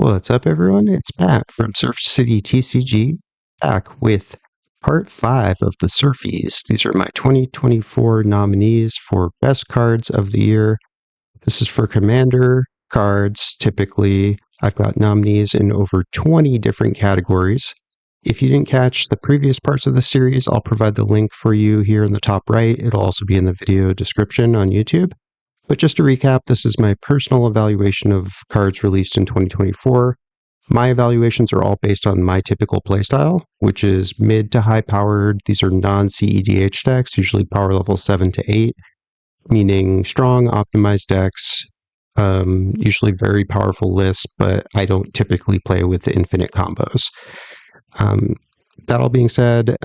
What's up, everyone? It's Matt from surfcitytcg, back with part 5 of the SURFIES. These are my 2024 nominees for best cards of the year. This is for Commander cards. Typically, I've got nominees in over 20 different categories. If you didn't catch the previous parts of the series, I'll provide the link for you here in the top right. It'll also be in the video description on YouTube. But just to recap, this is my personal evaluation of cards released in 2024. My evaluations are all based on my typical playstyle, which is mid to high powered. These are non-CEDH decks, usually power level 7 to 8, meaning strong, optimized decks, usually very powerful lists, but I don't typically play with infinite combos. That all being said,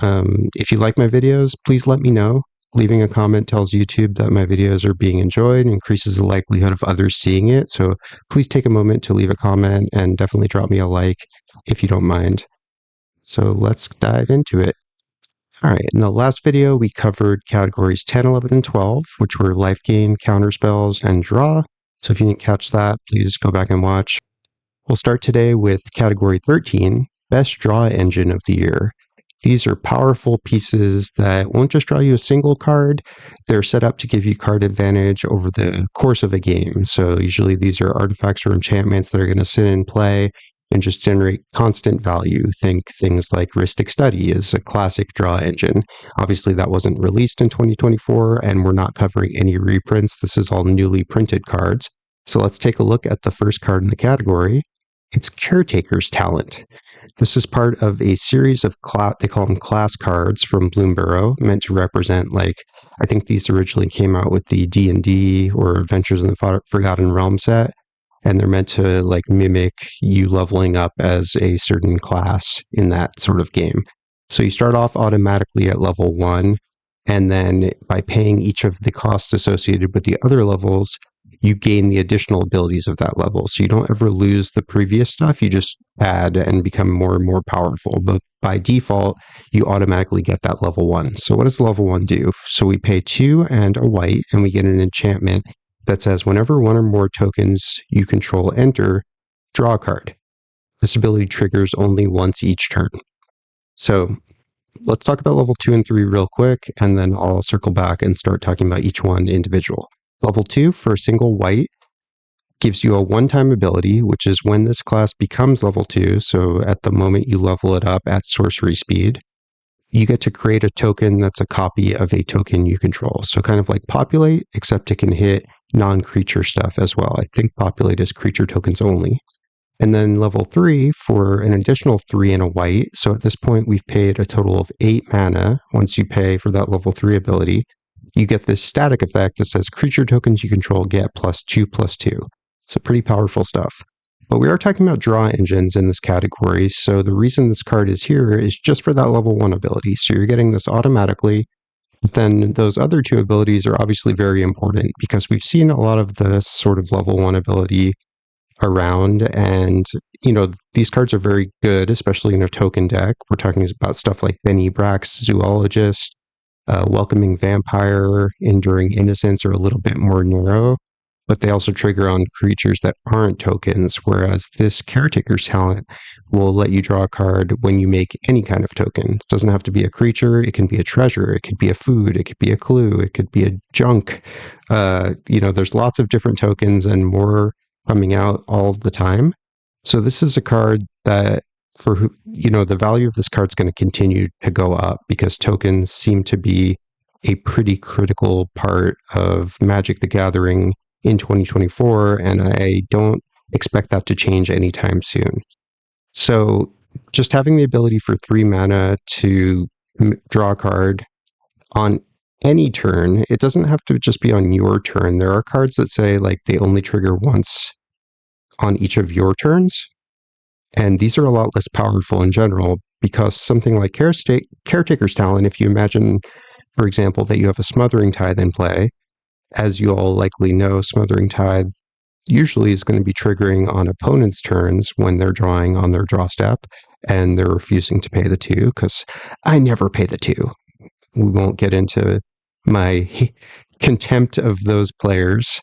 if you like my videos, please let me know. Leaving a comment tells YouTube that my videos are being enjoyed and increases the likelihood of others seeing it. So please take a moment to leave a comment and definitely drop me a like if you don't mind. So let's dive into it. All right, in the last video, we covered categories 10, 11, and 12, which were life gain, counterspells, and draw. So if you didn't catch that, please go back and watch. We'll start today with category 13, best draw engine of the year. These are powerful pieces that won't just draw you a single card. They're set up to give you card advantage over the course of a game. So usually these are artifacts or enchantments that are going to sit in play and just generate constant value. Think things like Rhystic Study is a classic draw engine. Obviously that wasn't released in 2024 and we're not covering any reprints. This is all newly printed cards. So let's take a look at the first card in the category. It's Caretaker's Talent. This is part of a series of they call them class cards from Bloomburrow, meant to represent, like, I think these originally came out with the D&D or Adventures in the Forgotten Realm set, and they're meant to like mimic you leveling up as a certain class in that sort of game. So you start off automatically at level 1, and then by paying each of the costs associated with the other levels, you gain the additional abilities of that level. So you don't ever lose the previous stuff, you just add and become more and more powerful. But by default, you automatically get that level 1. So what does level 1 do? So we pay 2 and a white, and we get an enchantment that says whenever one or more tokens you control enter, draw a card. This ability triggers only once each turn. So let's talk about level 2 and 3 real quick, and then I'll circle back and start talking about each one individual. Level 2 for a single white gives you a one-time ability, which is when this class becomes level 2, so at the moment you level it up at sorcery speed, you get to create a token that's a copy of a token you control. So kind of like Populate, except it can hit non-creature stuff as well. I think Populate is creature tokens only. And then level 3 for an additional 3 and a white. So at this point, we've paid a total of 8 mana. Once you pay for that level 3 ability, you get this static effect that says creature tokens you control get +2/+2. So pretty powerful stuff. But we are talking about draw engines in this category, so the reason this card is here is just for that level 1 ability. So you're getting this automatically, but then those other 2 abilities are obviously very important because we've seen a lot of this sort of level 1 ability around, and these cards are very good, especially in a token deck. We're talking about stuff like Benny Brack's Zoologist, Welcoming Vampire, Enduring Innocence are a little bit more narrow, but they also trigger on creatures that aren't tokens, whereas this Caretaker's Talent will let you draw a card when you make any kind of token. It doesn't have to be a creature, it can be a treasure, it could be a food, it could be a clue, it could be a junk. There's lots of different tokens and more coming out all the time. So this is a card that the value of this card is going to continue to go up because tokens seem to be a pretty critical part of Magic the Gathering in 2024, and I don't expect that to change anytime soon. So just having the ability for 3 mana to draw a card on any turn, it doesn't have to just be on your turn. There are cards that say like they only trigger once on each of your turns. And these are a lot less powerful in general because something like Caretaker's Talent, if you imagine, for example, that you have a Smothering Tithe in play, as you all likely know, Smothering Tithe usually is going to be triggering on opponents' turns when they're drawing on their draw step and they're refusing to pay the 2 because I never pay the 2. We won't get into my contempt of those players.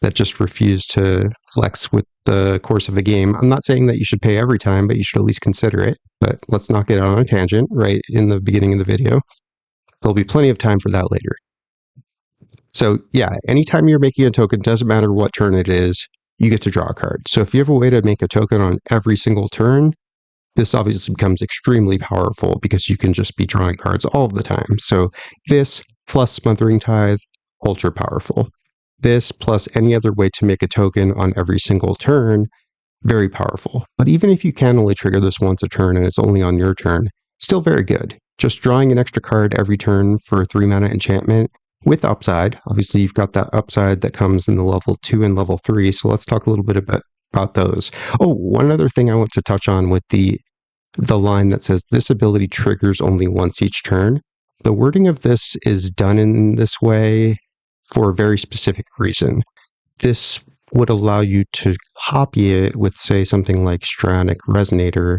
that just refuse to flex with the course of a game. I'm not saying that you should pay every time, but you should at least consider it. But let's not get on a tangent right in the beginning of the video. There'll be plenty of time for that later. So yeah, anytime you're making a token, doesn't matter what turn it is, you get to draw a card. So if you have a way to make a token on every single turn, this obviously becomes extremely powerful because you can just be drawing cards all of the time. So this plus Smothering Tithe, ultra powerful. This plus any other way to make a token on every single turn, very powerful. But even if you can only trigger this once a turn and it's only on your turn, still very good. Just drawing an extra card every turn for a 3-mana enchantment with upside. Obviously, you've got that upside that comes in the level 2 and level 3. So let's talk a little bit about those. Oh, one other thing I want to touch on with the line that says this ability triggers only once each turn. The wording of this is done in this way for a very specific reason. This would allow you to copy it with, say, something like Stranic Resonator,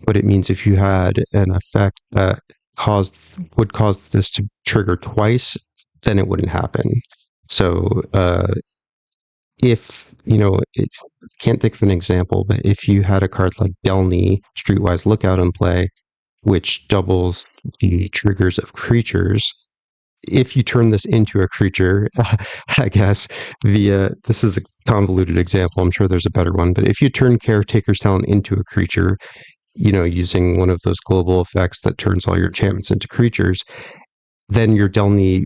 but it means if you had an effect that would cause this to trigger twice, then it wouldn't happen. So if, can't think of an example, but if you had a card like Delny, Streetwise Lookout in play, which doubles the triggers of creatures, if you turn this into a creature, I guess, this is a convoluted example, I'm sure there's a better one, but if you turn Caretaker's Talent into a creature, using one of those global effects that turns all your enchantments into creatures, then your Delny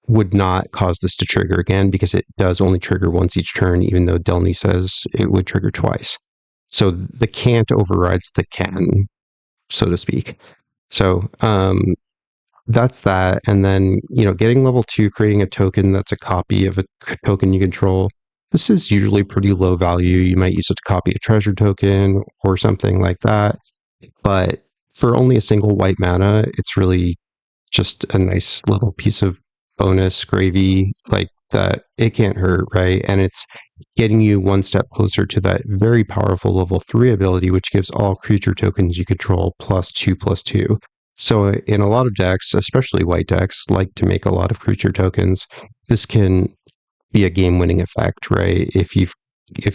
would not cause this to trigger again because it does only trigger once each turn, even though Delny says it would trigger twice. So the can't overrides the can, so to speak. So that's that. And then, getting level 2, creating a token that's a copy of a token you control. This is usually pretty low value. You might use it to copy a treasure token or something like that. But for only a single white mana, it's really just a nice little piece of bonus gravy like that. It can't hurt, right? And it's getting you one step closer to that very powerful level 3 ability, which gives all creature tokens you control +2/+2. So in a lot of decks, especially white decks, like to make a lot of creature tokens, this can be a game-winning effect, right? If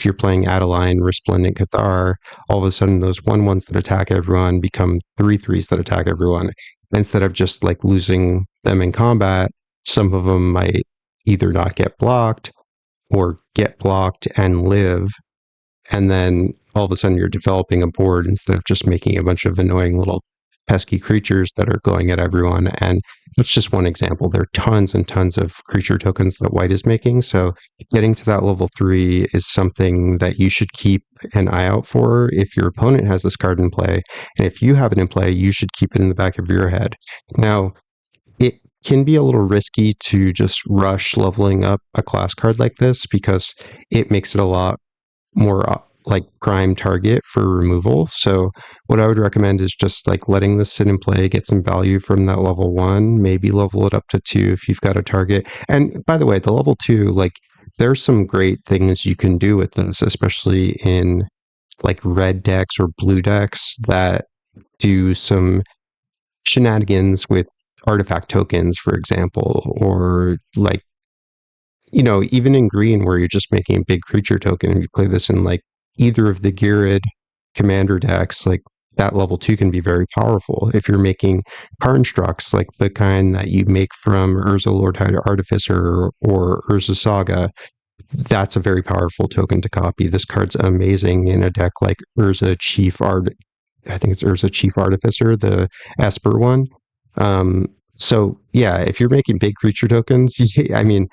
you're playing Adeline, Resplendent Cathar, all of a sudden those 1/1s that attack everyone become 3/3s that attack everyone. Instead of just like losing them in combat, some of them might either not get blocked or get blocked and live. And then all of a sudden you're developing a board instead of just making a bunch of annoying little pesky creatures that are going at everyone. And that's just one example. There are tons and tons of creature tokens that white is making. So getting to that level 3 is something that you should keep an eye out for if your opponent has this card in play. And if you have it in play, you should keep it in the back of your head. Now, it can be a little risky to just rush leveling up a class card like this because it makes it a lot more like prime target for removal. So what I would recommend is just like letting this sit in play, get some value from that level 1, maybe level it up to 2 if you've got a target. And by the way, the level 2, like there's some great things you can do with this, especially in like red decks or blue decks that do some shenanigans with artifact tokens, for example, or like, even in green where you're just making a big creature token, and you play this in like either of the Geared commander decks, like that level 2 can be very powerful. If you're making constructs, like the kind that you make from Urza Lordtide Artificer or Urza Saga, that's a very powerful token to copy. This card's amazing in a deck like Urza Chief I think it's Urza Chief Artificer, the Esper one. So yeah, if you're making big creature tokens, I mean,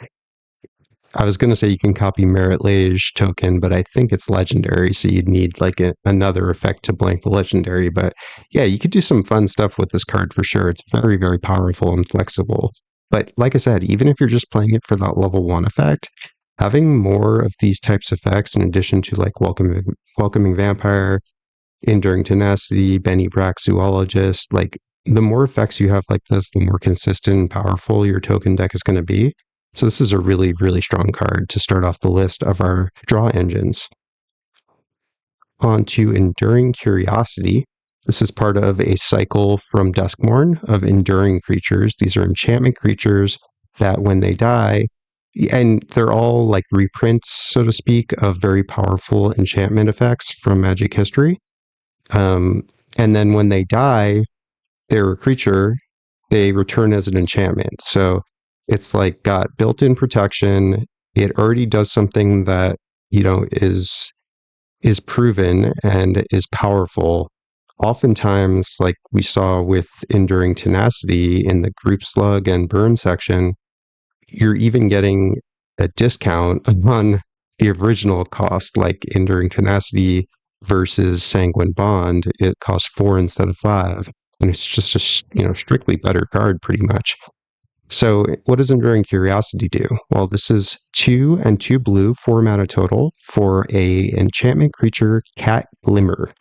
I was going to say you can copy Merit Lage token, but I think it's legendary, so you'd need like another effect to blank the legendary. But yeah, you could do some fun stuff with this card for sure. It's very, very powerful and flexible. But like I said, even if you're just playing it for that level 1 effect, having more of these types of effects in addition to like Welcoming Vampire, Enduring Tenacity, Benny Brack Zoologist, like the more effects you have like this, the more consistent and powerful your token deck is going to be. So this is a really, really strong card to start off the list of our draw engines. On to Enduring Curiosity. This is part of a cycle from Duskmourn of enduring creatures. These are enchantment creatures that when they die, And they're all like reprints, so to speak, of very powerful enchantment effects from Magic history. And then when they die, they're a creature, they return as an enchantment. So it's like got built-in protection. It already does something that, is proven and is powerful. Oftentimes, like we saw with Enduring Tenacity in the group slug and burn section, you're even getting a discount on the original cost, like Enduring Tenacity versus Sanguine Bond. It costs 4 instead of 5. And it's just a strictly better card, pretty much. So what does Enduring Curiosity do? Well, this is 2 and 2 blue, 4 mana total for a enchantment creature, Cat Glimmer.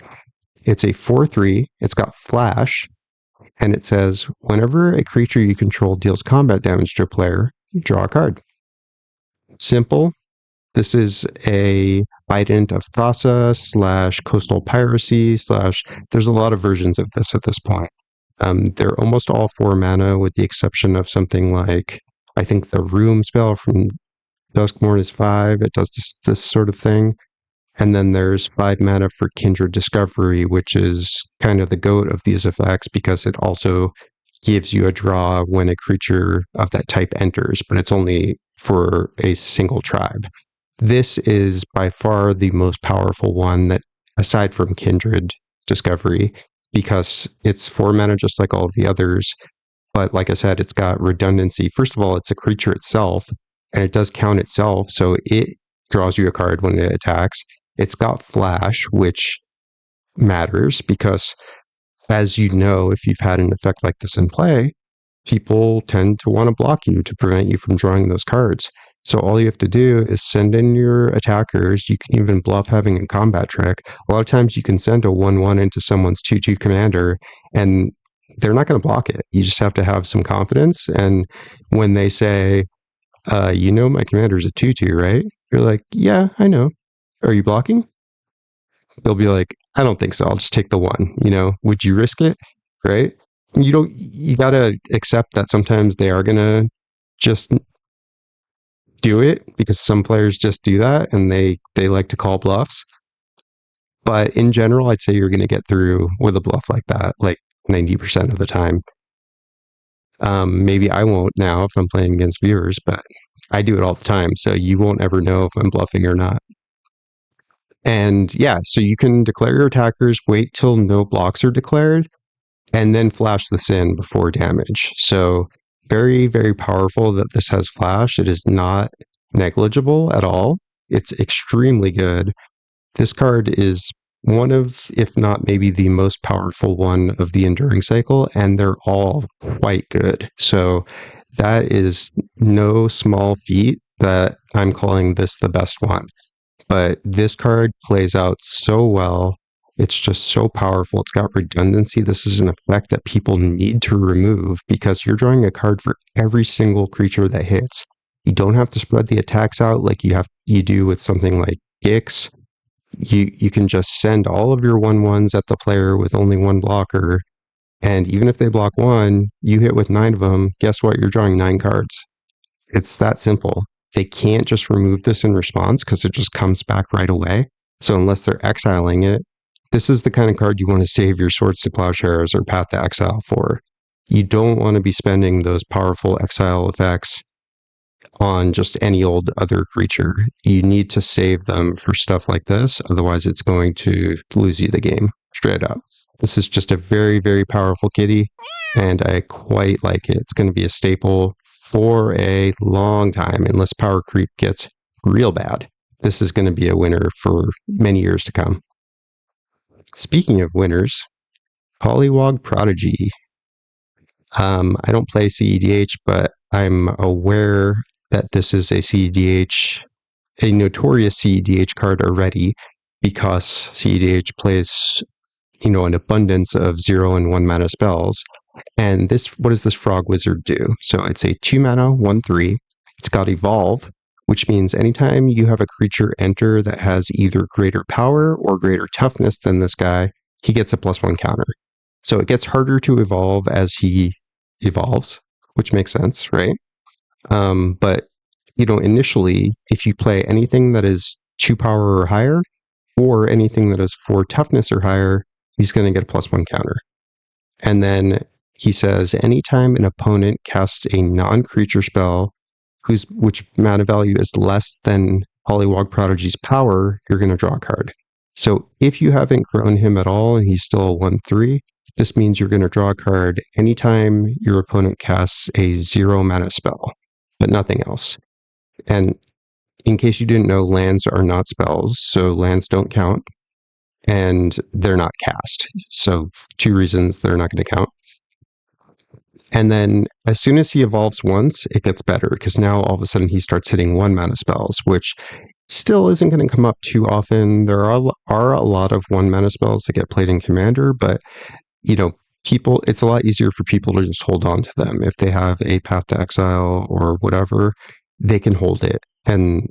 It's a 4/3. It's got flash, and it says whenever a creature you control deals combat damage to a player, you draw a card. Simple. This is a Bident of Thassa / Coastal Piracy / there's a lot of versions of this at this point. They're almost all 4 mana, with the exception of something like, I think the Room spell from Duskmourn is 5. It does this sort of thing. And then there's 5 mana for Kindred Discovery, which is kind of the goat of these effects because it also gives you a draw when a creature of that type enters, but it's only for a single tribe. This is by far the most powerful one, that, aside from Kindred Discovery, because it's 4 mana just like all of the others. But like I said, it's got redundancy. First of all, it's a creature itself, and it does count itself, so it draws you a card when it attacks. It's got flash, which matters because, as you know, if you've had an effect like this in play, people tend to want to block you to prevent you from drawing those cards. So all you have to do is send in your attackers. You can even bluff having a combat trick. A lot of times you can send a 1/1 into someone's 2/2 commander, and they're not going to block it. You just have to have some confidence. And when they say, my commander's a 2/2, right? You're like, yeah, I know. Are you blocking? They'll be like, I don't think so. I'll just take the 1. Would you risk it? Right? You gotta accept that sometimes they are gonna just do it, because some players just do that and they like to call bluffs. But in general, I'd say you're gonna get through with a bluff like that, like 90% of the time. Maybe I won't now if I'm playing against viewers, but I do it all the time, so you won't ever know if I'm bluffing or not. And yeah, so you can declare your attackers, wait till no blocks are declared, and then flash this in before damage. So very, very powerful that this has flash. It is not negligible at all. It's extremely good. This card is one of, if not maybe the most powerful one of the Enduring cycle, and they're all quite good. So that is no small feat that I'm calling this the best one. But this card plays out so well. It's just so powerful. It's got redundancy. This is an effect that people need to remove because you're drawing a card for every single creature that hits. You don't have to spread the attacks out like you do with something like Gix. You can just send all of your 1/1s at the player with only 1 blocker, and even if they block 1, you hit with 9 of them. Guess what? You're drawing 9 cards. It's that simple. They can't just remove this in response because it just comes back right away. So unless they're exiling it, this is the kind of card you want to save your Swords to Plowshares or Path to Exile for. You don't want to be spending those powerful exile effects on just any old other creature. You need to save them for stuff like this, otherwise it's going to lose you the game, straight up. This is just a very, very powerful kitty, and I quite like it. It's going to be a staple for a long time, unless power creep gets real bad. This is going to be a winner for many years to come. Speaking of winners, Pollywog Prodigy. I don't play CEDH, but I'm aware that this is a CEDH, a notorious CEDH card already, because CEDH plays, an abundance of 0 and 1 mana spells. And what does this Frog Wizard do? So it's a 2 mana, 1/3. It's got Evolve, which means anytime you have a creature enter that has either greater power or greater toughness than this guy, he gets a +1 counter. So it gets harder to evolve as he evolves, which makes sense, right? But initially, if you play anything that is 2 power or higher, or anything that is 4 toughness or higher, he's going to get a +1 counter. And then he says, anytime an opponent casts a non-creature spell which mana value is less than Pollywog Prodigy's power, you're going to draw a card. So if you haven't grown him at all and he's still a 1/3, this means you're going to draw a card anytime your opponent casts a 0 mana spell, but nothing else. And in case you didn't know, lands are not spells, so lands don't count, and they're not cast. So 2 reasons they're not going to count. And then as soon as he evolves once, it gets better, because now all of a sudden he starts hitting 1 mana spells, which still isn't going to come up too often. There are a lot of 1 mana spells that get played in Commander, but it's a lot easier for people to just hold on to them. If they have a Path to Exile or whatever, they can hold it and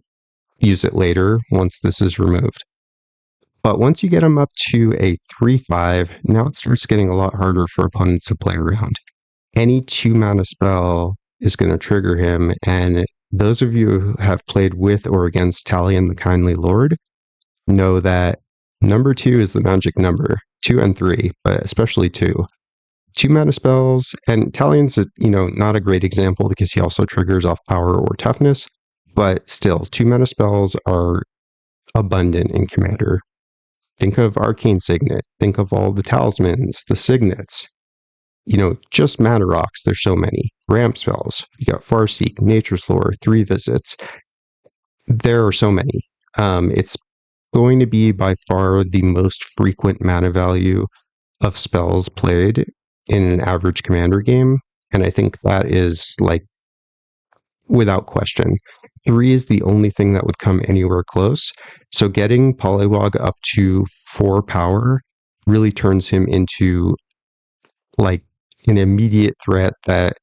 use it later once this is removed. But once you get them up to a 3/5, now it starts getting a lot harder for opponents to play around. Any 2 mana spell is going to trigger him, and those of you who have played with or against Talion the Kindly Lord know that number 2 is the magic number, 2 and 3, but especially 2. 2 mana spells, and Talion's not a great example because he also triggers off power or toughness, but still, 2 mana spells are abundant in Commander. Think of Arcane Signet, think of all the talismans, the signets. Just mana rocks, there's so many. Ramp spells, you got Farseek, Nature's Lore, 3 visits. There are so many. It's going to be by far the most frequent mana value of spells played in an average Commander game, and I think that is without question. 3 is the only thing that would come anywhere close. So getting Pollywog up to 4 power really turns him into an immediate threat that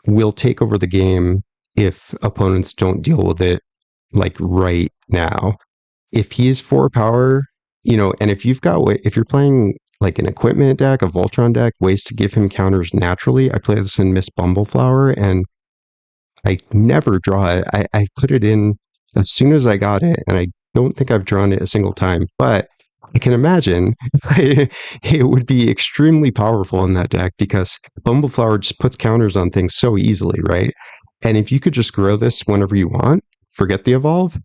will take over the game if opponents don't deal with it right now. If he's 4 power, and if you're playing an equipment deck, a Voltron deck, ways to give him counters naturally. I play this in Miss Bumbleflower, and I never draw it. I put it in as soon as I got it, and I don't think I've drawn it a single time, but I can imagine it would be extremely powerful in that deck because Bumbleflower just puts counters on things so easily, right? And if you could just grow this whenever you want, forget the evolve,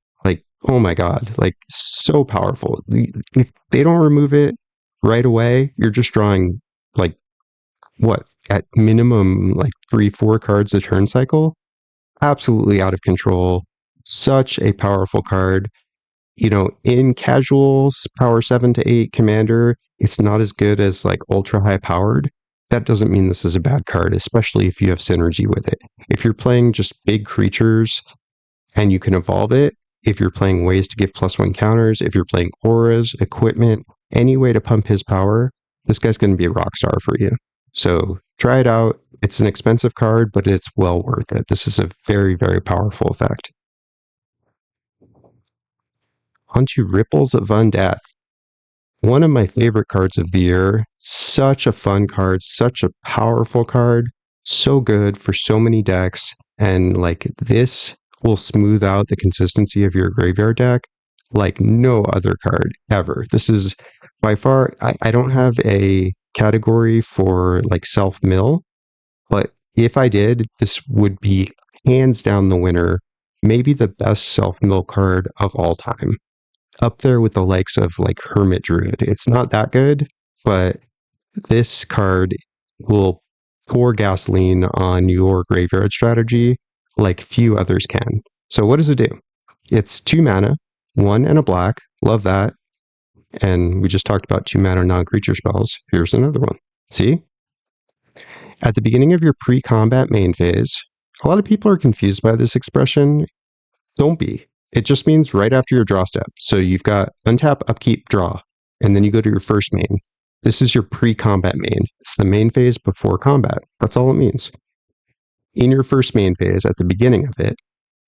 oh my god, so powerful. If they don't remove it right away, you're just drawing at minimum 3-4 cards a turn cycle. Absolutely out of control. Such a powerful card. In casuals, power 7 to 8 Commander, it's not as good as ultra high powered. That doesn't mean this is a bad card, especially if you have synergy with it. If you're playing just big creatures and you can evolve it, if you're playing ways to give +1 counters, if you're playing auras, equipment, any way to pump his power, this guy's going to be a rock star for you. So try it out. It's an expensive card, but it's well worth it. This is a very, very powerful effect. Onto Ripples of Undeath. One of my favorite cards of the year. Such a fun card, such a powerful card, so good for so many decks, and this will smooth out the consistency of your graveyard deck like no other card ever. This is by far, I don't have a category for self-mill, but if I did, this would be hands down the winner, maybe the best self-mill card of all time. Up there with the likes of Hermit Druid. It's not that good, but this card will pour gasoline on your graveyard strategy like few others can. So what does it do? It's 2 mana, 1 and a black. Love that. And we just talked about 2 mana non-creature spells. Here's another one. See? At the beginning of your pre-combat main phase, a lot of people are confused by this expression. Don't be. It just means right after your draw step. So you've got untap, upkeep, draw, and then you go to your first main. This is your pre-combat main. It's the main phase before combat. That's all it means. In your first main phase, at the beginning of it,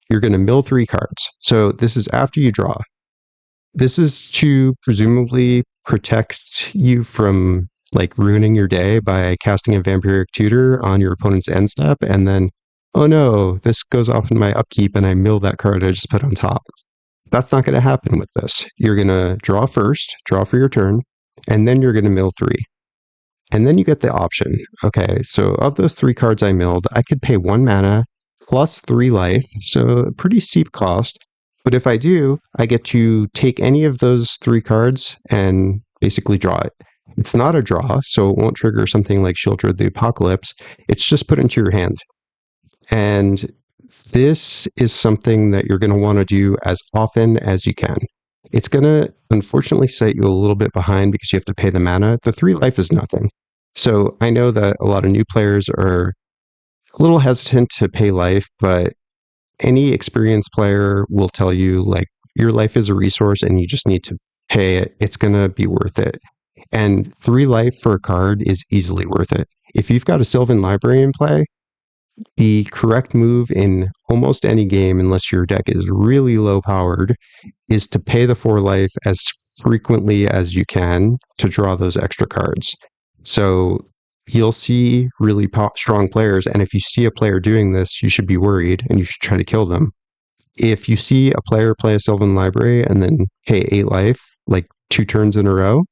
you're going to mill 3 cards. So this is after you draw. This is to presumably protect you from ruining your day by casting a Vampiric Tutor on your opponent's end step and then oh no, this goes off in my upkeep and I mill that card I just put on top. That's not going to happen with this. You're going to draw first, draw for your turn, and then you're going to mill 3. And then you get the option. Okay, so of those 3 cards I milled, I could pay 1 mana plus 3 life, so a pretty steep cost. But if I do, I get to take any of those 3 cards and basically draw it. It's not a draw, so it won't trigger something like Shelter of the Apocalypse. It's just put into your hand. And this is something that you're going to want to do as often as you can. It's going to unfortunately set you a little bit behind because you have to pay the mana. The 3 life is nothing. So I know that a lot of new players are a little hesitant to pay life, but any experienced player will tell you, like, your life is a resource and you just need to pay it. It's going to be worth it. And 3 life for a card is easily worth it. If you've got a Sylvan Library in play, the correct move in almost any game, unless your deck is really low powered, is to pay the 4 life as frequently as you can to draw those extra cards. So you'll see really strong players, and if you see a player doing this, you should be worried and you should try to kill them. If you see a player play a Sylvan Library and then pay 8 life, like 2 turns in a row,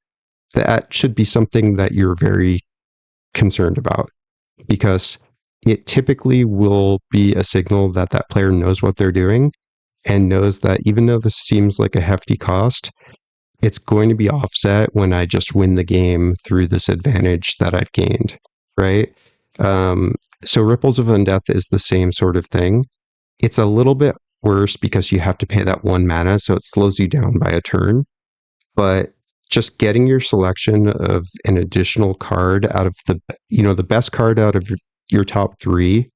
that should be something that you're very concerned about, because it typically will be a signal that that player knows what they're doing and knows that even though this seems like a hefty cost, it's going to be offset when I just win the game through this advantage that I've gained, right? So Ripples of Undeath is the same sort of thing. It's a little bit worse because you have to pay that 1 mana, so it slows you down by a turn. But just getting your selection of an additional card out of the best card out of your top 3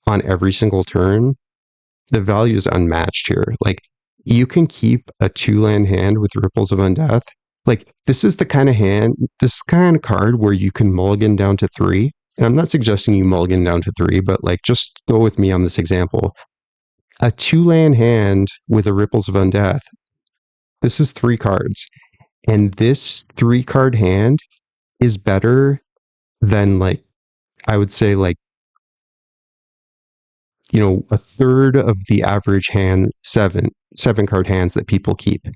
on every single turn, the value is unmatched here. Like, you can keep a 2-land hand with Ripples of Undeath. Like, this is the kind of card where you can mulligan down to 3. And I'm not suggesting you mulligan down to 3, but like, just go with me on this example. A 2-land hand with a Ripples of Undeath, this is 3 cards. And this 3-card hand is better than, like, I would say, like, a third of the average hand, 7-card hands that people keep.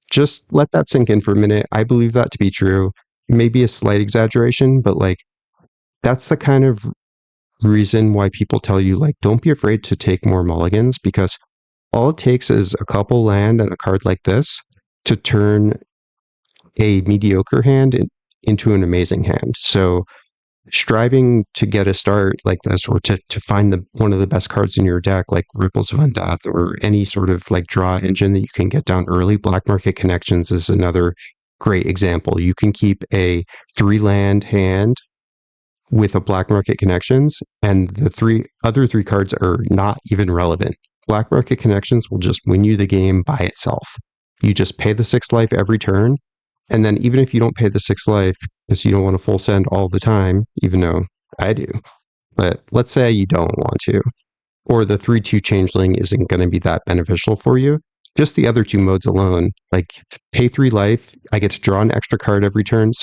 Just let that sink in for a minute. I believe that to be true. Maybe a slight exaggeration, but like, that's the kind of reason why people tell you, like, don't be afraid to take more mulligans, because all it takes is a couple land and a card like this to turn a mediocre hand into an amazing hand. So striving to get a start like this, or to find one of the best cards in your deck, like Ripples of Undeath, or any sort of like draw engine that you can get down early. Black Market Connections is another great example. You can keep a 3-land hand with a Black Market Connections, and the other 3 cards are not even relevant. Black Market Connections will just win you the game by itself. You just pay the 6 life every turn, and then even if you don't pay the 6 life because you don't want to full send all the time, even though I do, but let's say you don't want to, or the 3/2 changeling isn't going to be that beneficial for you, just the other 2 modes alone, like pay 3 life, I get to draw an extra card every turn.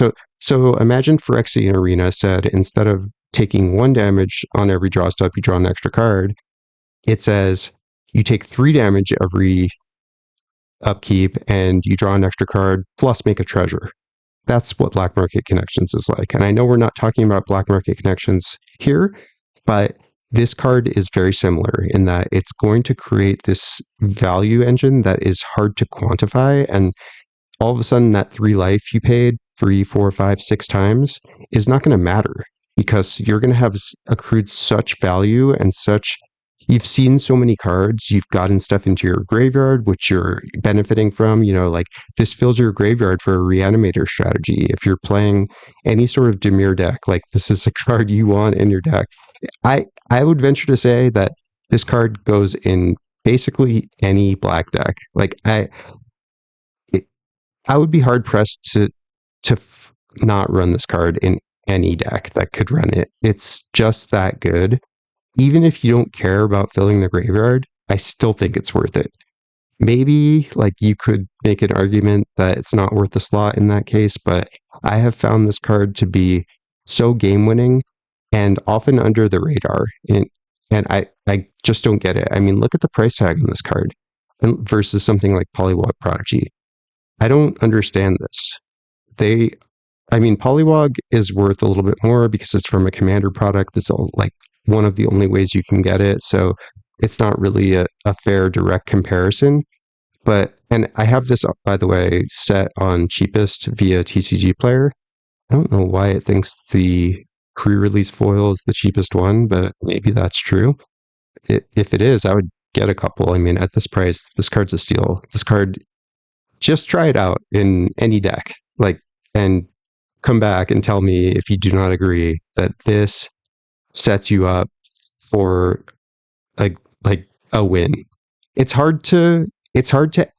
So imagine Phyrexian Arena said, instead of taking 1 damage on every draw step, you draw an extra card. It says you take 3 damage every upkeep and you draw an extra card plus make a treasure. That's what Black Market Connections is like. And I know we're not talking about Black Market Connections here, but this card is very similar in that it's going to create this value engine that is hard to quantify. And all of a sudden, that 3 life you paid 3, 4, 5, 6 times is not going to matter, because you're going to have accrued such value and such. You've seen so many cards, you've gotten stuff into your graveyard, which you're benefiting from. Like, this fills your graveyard for a Reanimator strategy. If you're playing any sort of Dimir deck, like, this is a card you want in your deck. I would venture to say that this card goes in basically any black deck. Like, I would be hard pressed to not run this card in any deck that could run it. It's just that good. Even if you don't care about filling the graveyard, I still think it's worth it. Maybe, like, you could make an argument that it's not worth the slot in that case, but I have found this card to be so game winning and often under the radar. And I just don't get it. I mean, look at the price tag on this card versus something like Polywog Prodigy. I don't understand this. I mean, Polywog is worth a little bit more because it's from a Commander product. That's like one of the only ways you can get it. So it's not really a fair direct comparison. And I have this, by the way, set on cheapest via TCGplayer. I don't know why it thinks the pre-release foil is the cheapest one, but maybe that's true. If it is, I would get a couple. I mean, at this price, this card's a steal. This card, just try it out in any deck, and come back and tell me if you do not agree that this sets you up for like a win. It's hard to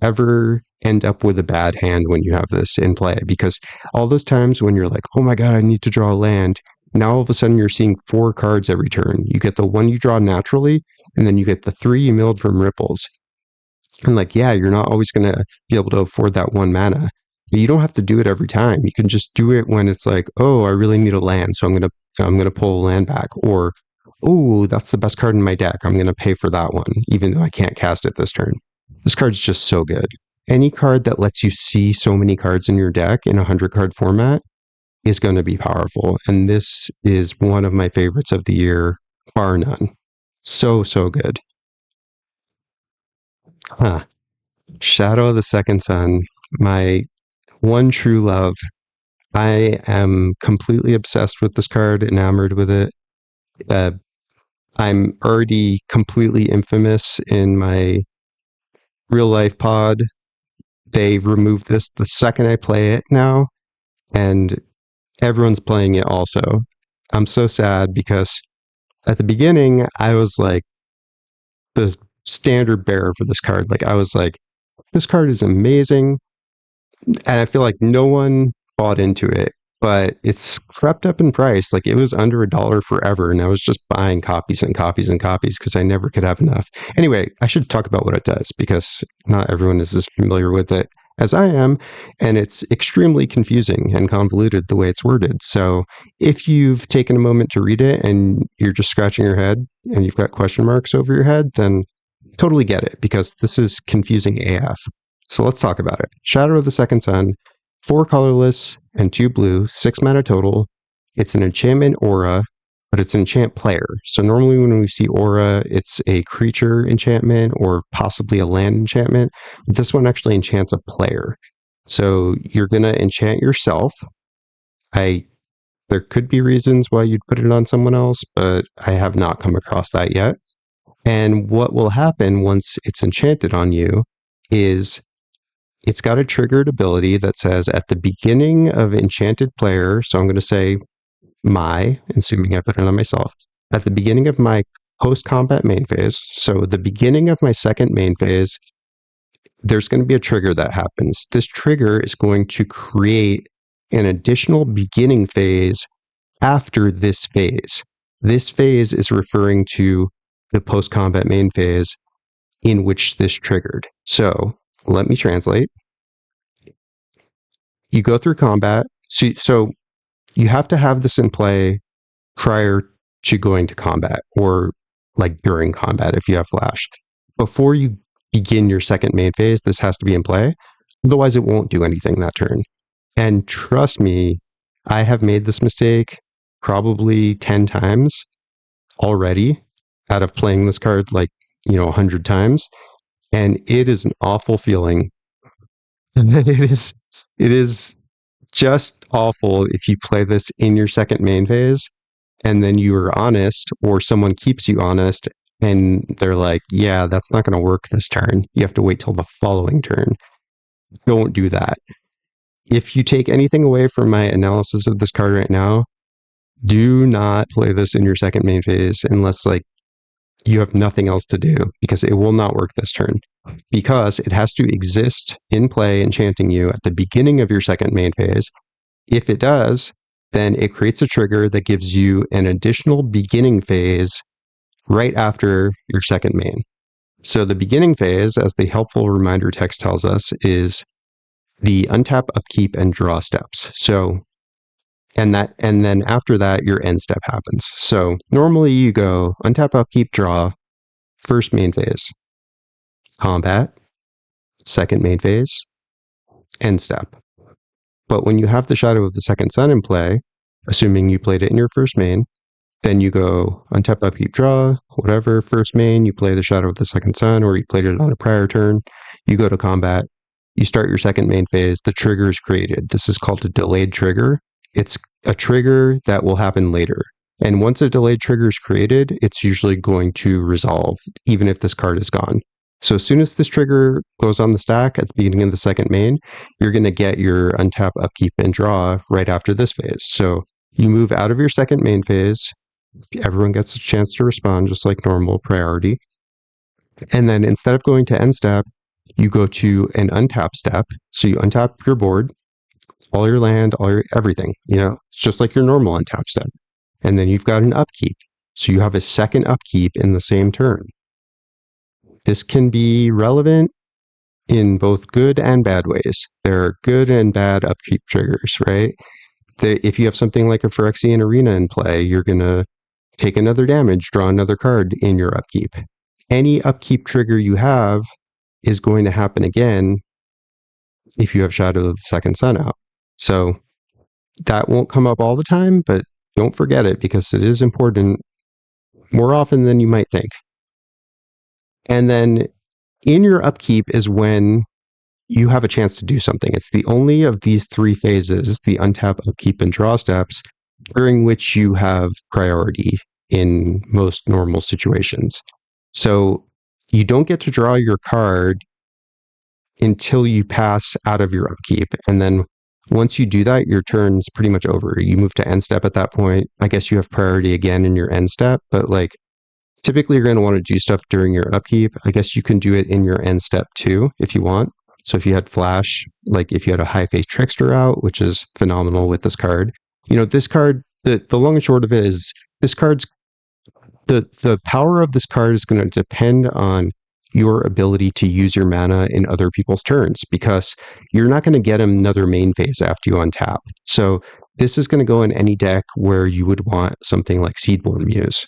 ever end up with a bad hand when you have this in play, because all those times when you're like, oh my god, I need to draw a land, now all of a sudden you're seeing 4 cards every turn. You get the one you draw naturally, and then you get the 3 you milled from Ripples. And like, yeah, you're not always going to be able to afford that 1 mana. But you don't have to do it every time. You can just do it when it's like, oh, I really need a land, so I'm gonna pull a land back. Or, oh, that's the best card in my deck, I'm gonna pay for that one, even though I can't cast it this turn. This card's just so good. Any card that lets you see so many cards in your deck in a 100-card format is going to be powerful. And this is one of my favorites of the year, bar none. So good. Shadow of the Second Sun, my one true love. I am completely obsessed with this card, enamored with it. I'm already completely infamous in my real life pod. They removed this the second I play it now, and everyone's playing it also. I'm so sad because at the beginning, I was like the standard bearer for this card. Like, I was like, this card is amazing. And I feel like no one bought into it, but it's crept up in price. Like, it was under $1 forever, and I was just buying copies and copies and copies because I never could have enough. Anyway, I should talk about what it does, because not everyone is as familiar with it as I am, and it's extremely confusing and convoluted the way it's worded. So if you've taken a moment to read it and you're just scratching your head and you've got question marks over your head, then totally get it, because this is confusing AF. So let's talk about it. Shadow of the Second Sun, 4 colorless and 2 blue, 6 mana total. It's an enchantment aura, but it's an enchant player. So normally when we see aura, it's a creature enchantment or possibly a land enchantment. This one actually enchants a player. So you're going to enchant yourself. There could be reasons why you'd put it on someone else, but I have not come across that yet. And what will happen once it's enchanted on you is it's got a triggered ability that says at the beginning of enchanted player, so I'm going to say assuming I put it on myself, at the beginning of my post-combat main phase, so the beginning of my second main phase, there's going to be a trigger that happens. This trigger is going to create an additional beginning phase after this phase. This phase is referring to the post-combat main phase in which this triggered. So let me translate. You go through combat. So you have to have this in play prior to going to combat, or like during combat if you have flash. Before you begin your second main phase, this has to be in play. Otherwise, it won't do anything that turn. And trust me, I have made this mistake probably 10 times already out of playing this card 100 times. And it is an awful feeling. It is just awful if you play this in your second main phase and then you are honest, or someone keeps you honest, and they're like, yeah, that's not going to work this turn. You have to wait till the following turn. Don't do that. If you take anything away from my analysis of this card right now, do not play this in your second main phase unless you have nothing else to do, because it will not work this turn. Because it has to exist in play enchanting you at the beginning of your second main phase. If it does, then it creates a trigger that gives you an additional beginning phase right after your second main. So the beginning phase, as the helpful reminder text tells us, is the untap, upkeep, and draw steps. So And then after that, your end step happens. So normally you go untap, upkeep, draw, first main phase, combat, second main phase, end step. But when you have the Shadow of the Second Sun in play, assuming you played it in your first main, then you go untap, upkeep, draw, whatever, first main, you play the Shadow of the Second Sun, or you played it on a prior turn, you go to combat, you start your second main phase, the trigger is created. This is called a delayed trigger. It's a trigger that will happen later. And once a delayed trigger is created, it's usually going to resolve, even if this card is gone. So as soon as this trigger goes on the stack at the beginning of the second main, you're going to get your untap, upkeep, and draw right after this phase. So you move out of your second main phase. Everyone gets a chance to respond, just like normal priority. And then instead of going to end step, you go to an untap step. So you untap your board, all your land, all your everything. It's just like your normal untap step. And then you've got an upkeep. So you have a second upkeep in the same turn. This can be relevant in both good and bad ways. There are good and bad upkeep triggers, right? If you have something like a Phyrexian Arena in play, you're going to take another damage, draw another card in your upkeep. Any upkeep trigger you have is going to happen again if you have Shadow of the Second Sun out. So that won't come up all the time, but don't forget it because it is important more often than you might think. And then in your upkeep is when you have a chance to do something. It's the only of these three phases, the untap, upkeep, and draw steps, during which you have priority in most normal situations. So you don't get to draw your card until you pass out of your upkeep. And then once you do that, your turn's pretty much over. You move to end step at that point. I guess you have priority again in your end step, but typically you're going to want to do stuff during your upkeep. I guess you can do it in your end step too, if you want. So if you had flash, if you had a high face trickster out, which is phenomenal with this card, this card, the long and short of it is this card's the power of this card is going to depend on your ability to use your mana in other people's turns, because you're not going to get another main phase after you untap. So this is going to go in any deck where you would want something like Seedborn Muse.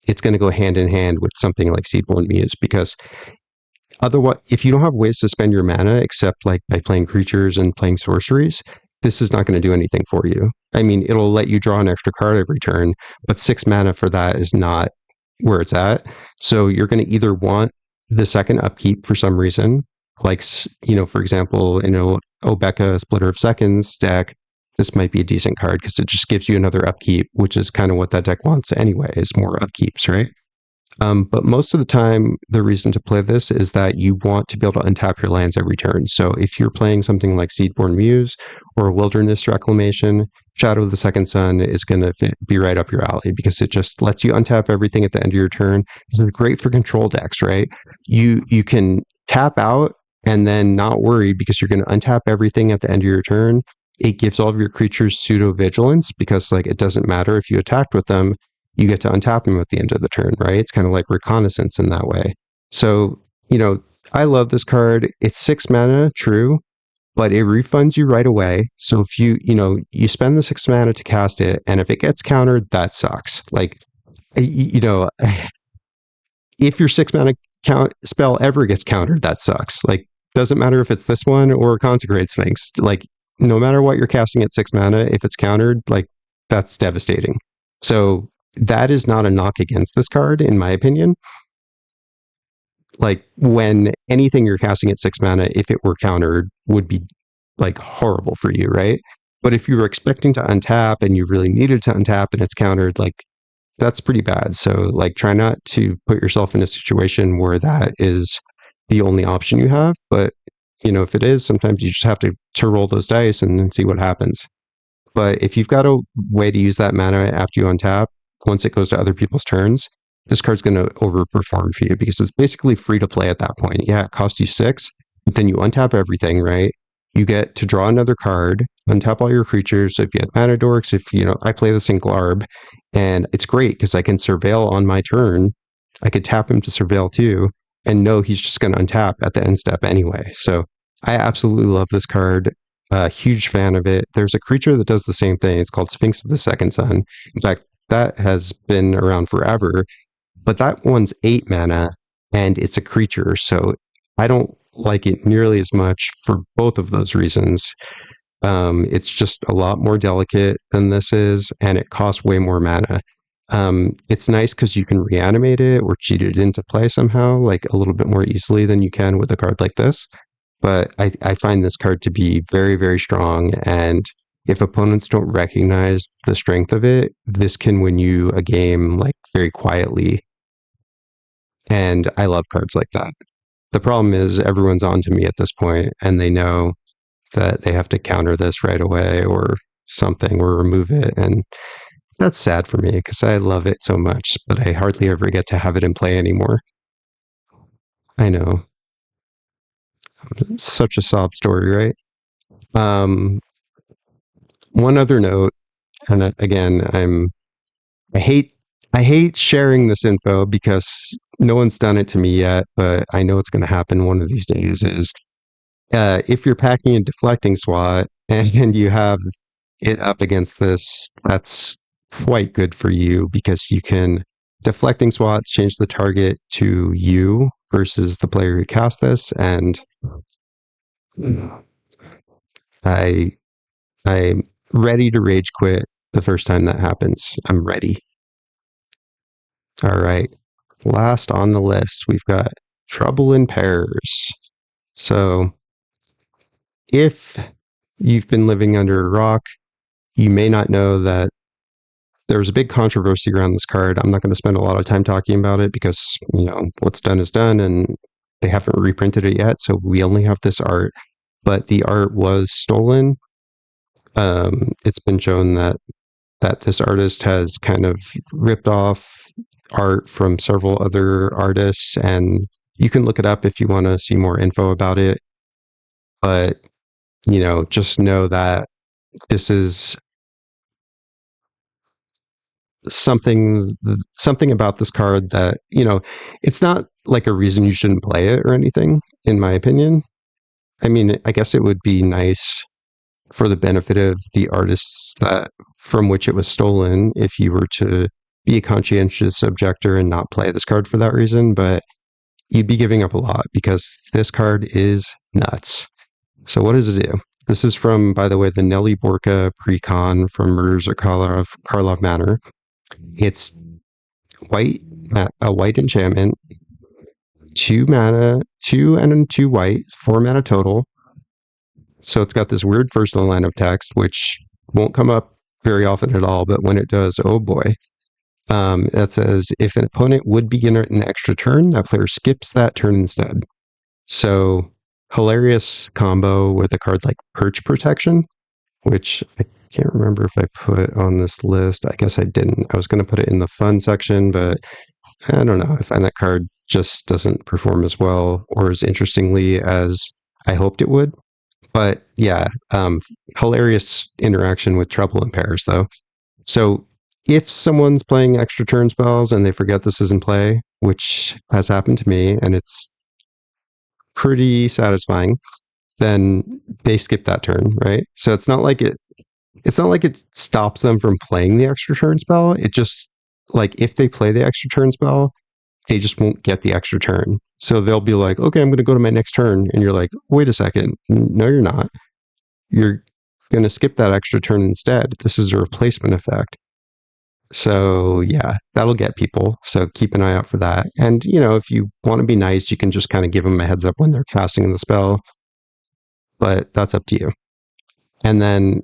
It's going to go hand in hand with something like Seedborn Muse, because otherwise, if you don't have ways to spend your mana except by playing creatures and playing sorceries, this is not going to do anything for you. I mean, it'll let you draw an extra card every turn, but 6 mana for that is not where it's at. So you're going to either want the second upkeep for some reason, for example, Obeka Splitter of Seconds deck, this might be a decent card because it just gives you another upkeep, which is kind of what that deck wants anyway, is more upkeeps, right? But most of the time, the reason to play this is that you want to be able to untap your lands every turn. So if you're playing something like Seedborn Muse or Wilderness Reclamation, Shadow of the Second Sun is going to be right up your alley because it just lets you untap everything at the end of your turn. This is great for control decks, right? You can tap out and then not worry because you're going to untap everything at the end of your turn. It gives all of your creatures pseudo-vigilance because it doesn't matter if you attacked with them, you get to untap them at the end of the turn, right? It's kind of like reconnaissance in that way. So, I love this card. It's 6 mana, true, but it refunds you right away. So if you spend the 6 mana to cast it, and if it gets countered, that sucks. If your 6 mana spell ever gets countered, that sucks. Doesn't matter if it's this one or Consecrate Sphinx. No matter what you're casting at 6 mana, if it's countered, that's devastating. So that is not a knock against this card, in my opinion. When anything you're casting at 6 mana, if it were countered, would be horrible for you, right? But if you were expecting to untap and you really needed to untap and it's countered, that's pretty bad. So try not to put yourself in a situation where that is the only option you have. But if it is, sometimes you just have to roll those dice and see what happens. But if you've got a way to use that mana after you untap, once it goes to other people's turns, this card's going to overperform for you because it's basically free to play at that point. Yeah, it costs you 6, but then you untap everything, right? You get to draw another card, untap all your creatures. So if you had mana dorks, I play this in Glarb, and it's great because I can surveil on my turn. I could tap him to surveil too, and know he's just going to untap at the end step anyway. So I absolutely love this card. Huge fan of it. There's a creature that does the same thing. It's called Sphinx of the Second Sun. In fact, that has been around forever, but that one's 8 mana and it's a creature. So I don't like it nearly as much for both of those reasons. It's just a lot more delicate than this is, and it costs way more mana. It's nice because you can reanimate it or cheat it into play somehow, like a little bit more easily than you can with a card like this. But I find this card to be very, very strong. And if opponents don't recognize the strength of it, this can win you a game like very quietly. And I love cards like that. The problem is everyone's on to me at this point, and they know that they have to counter this right away or something or remove it. And that's sad for me because I love it so much, but I hardly ever get to have it in play anymore. I know. Such a sob story, right? One other note, and again, I hate I hate sharing this info because no one's done it to me yet, but I know it's going to happen one of these days. Is if you're packing a deflecting SWAT and you have it up against this, that's quite good for you because you can deflecting SWATs change the target to you versus the player who cast this, and I I'm ready to rage quit the first time that happens. I'm ready. All right. Last on the list, we've got Trouble in Pairs. So if you've been living under a rock, you may not know that there was a big controversy around this card. I'm not going to spend a lot of time talking about it because, what's done is done and they haven't reprinted it yet. So we only have this art, but the art was stolen. It's been shown that this artist has kind of ripped off art from several other artists, and you can look it up if you want to see more info about it. But, just know that this is something about this card that, it's not like a reason you shouldn't play it or anything, in my opinion. I mean, I guess it would be nice for the benefit of the artists that from which it was stolen if you were to be a conscientious objector and not play this card for that reason, but you'd be giving up a lot because this card is nuts. So what does it do? This is from, by the way, the Nelly Borka precon from Murders at Karlov Manor. It's white, a white enchantment, 2 mana, 2 and 2 white, 4 mana total. So it's got this weird first line of text, which won't come up very often at all, but when it does, oh boy. That says, if an opponent would begin an extra turn, that player skips that turn instead. So, hilarious combo with a card like Perch Protection, which I can't remember if I put on this list. I guess I didn't. I was going to put it in the fun section, but I don't know. I find that card just doesn't perform as well or as interestingly as I hoped it would. But yeah, hilarious interaction with Trouble in Pairs, though. So if someone's playing extra turn spells and they forget this is in play, which has happened to me, and it's pretty satisfying, then they skip that turn, right? So it's not like it stops them from playing the extra turn spell. It just, like, if they play the extra turn spell, they just won't get the extra turn. So they'll be like, okay, I'm going to go to my next turn. And you're like, wait a second. No, you're not. You're going to skip that extra turn instead. This is a replacement effect. So yeah, that'll get people. So keep an eye out for that. And, if you want to be nice, you can just kind of give them a heads up when they're casting the spell. But that's up to you. And then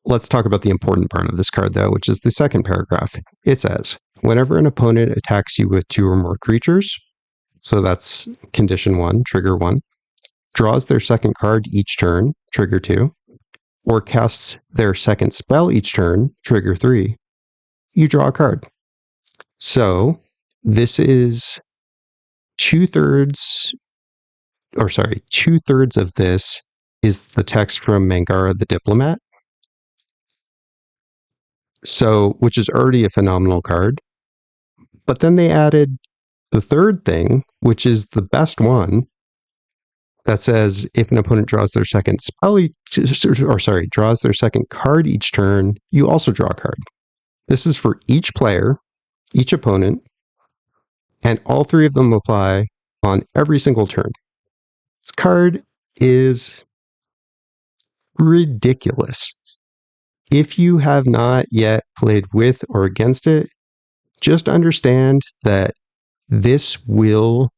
let's talk about the important part of this card, though, which is the second paragraph. It says, whenever an opponent attacks you with 2 or more creatures, so that's condition 1, trigger 1, draws their second card each turn, trigger 2, or casts their second spell each turn, trigger 3, you draw a card. So this is 2/3 of this is the text from Mangara the Diplomat. So, which is already a phenomenal card. But then they added the third thing, which is the best one, that says if an opponent draws their second draws their second card each turn, you also draw a card. This is for each player, each opponent, and all three of them apply on every single turn. This card is ridiculous. If you have not yet played with or against it, just understand that this will,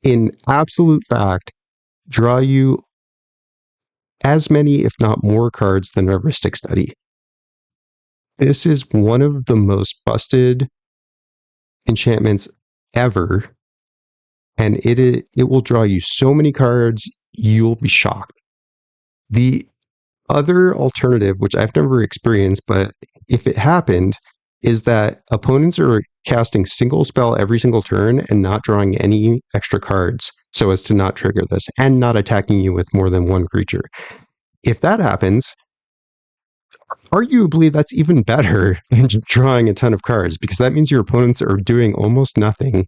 in absolute fact, draw you as many, if not more, cards than a Rhystic Study. This is one of the most busted enchantments ever, and it will draw you so many cards, you'll be shocked. The other alternative, which I've never experienced, but if it happened, is that opponents are casting single spell every single turn and not drawing any extra cards so as to not trigger this, and not attacking you with more than one creature. If that happens, arguably that's even better than just drawing a ton of cards, because that means your opponents are doing almost nothing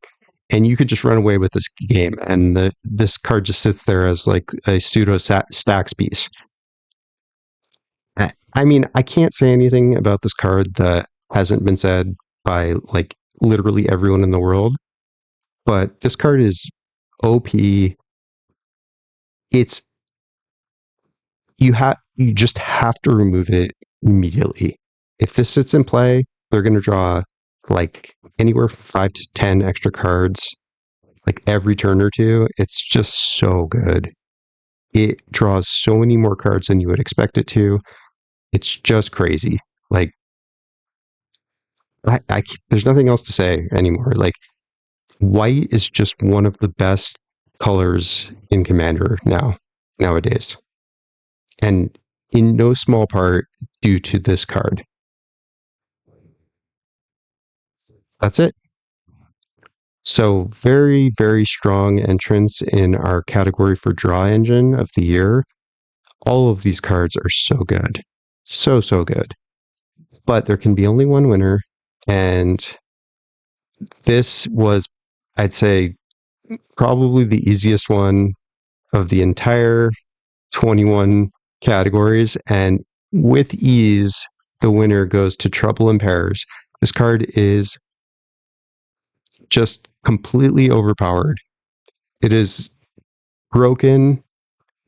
and you could just run away with this game, and this card just sits there as like a pseudo stacks piece. I mean, I can't say anything about this card that hasn't been said by like literally everyone in the world, but this card is OP. It's you just have to remove it immediately. If this sits in play, they're going to draw like anywhere from 5 to 10 extra cards like every turn or two. It's just so good. It draws so many more cards than you would expect it to. It's just crazy. Like, there's nothing else to say anymore. Like, white is just one of the best colors in Commander nowadays. And in no small part due to this card. That's it. So very, very strong entrance in our category for draw engine of the year. All of these cards are so good. So, so good. But there can be only one winner. And this was, I'd say, probably the easiest one of the entire 21 categories. And with ease, the winner goes to Trouble in Pairs. This card is just completely overpowered. It is broken.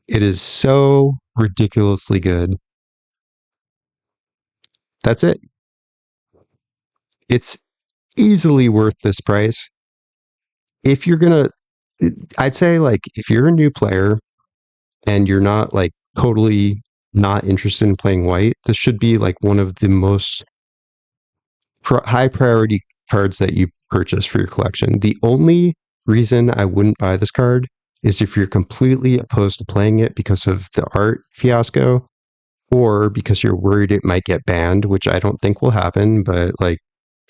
It is so ridiculously good. That's it. It's easily worth this price. If you're gonna, I'd say, like, if you're a new player and you're not like totally not interested in playing white, this should be like one of the most high priority cards that you purchase for your collection. The only reason I wouldn't buy this card is if you're completely opposed to playing it because of the art fiasco, or because you're worried it might get banned, which I don't think will happen, but like,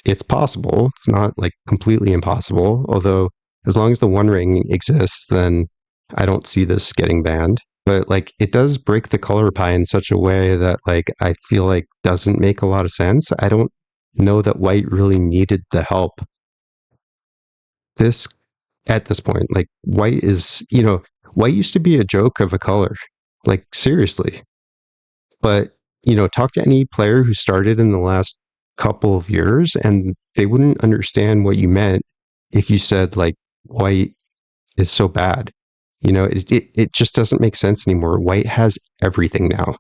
it's possible. It's not like completely impossible. Although, as long as the One Ring exists, then I don't see this getting banned. But like, it does break the color pie in such a way that like I feel like doesn't make a lot of sense. I don't know that white really needed the help. This At this point, like, white is, white used to be a joke of a color. Like, seriously. But, talk to any player who started in the last couple of years and they wouldn't understand what you meant if you said like white is so bad. It just doesn't make sense anymore. White has everything now.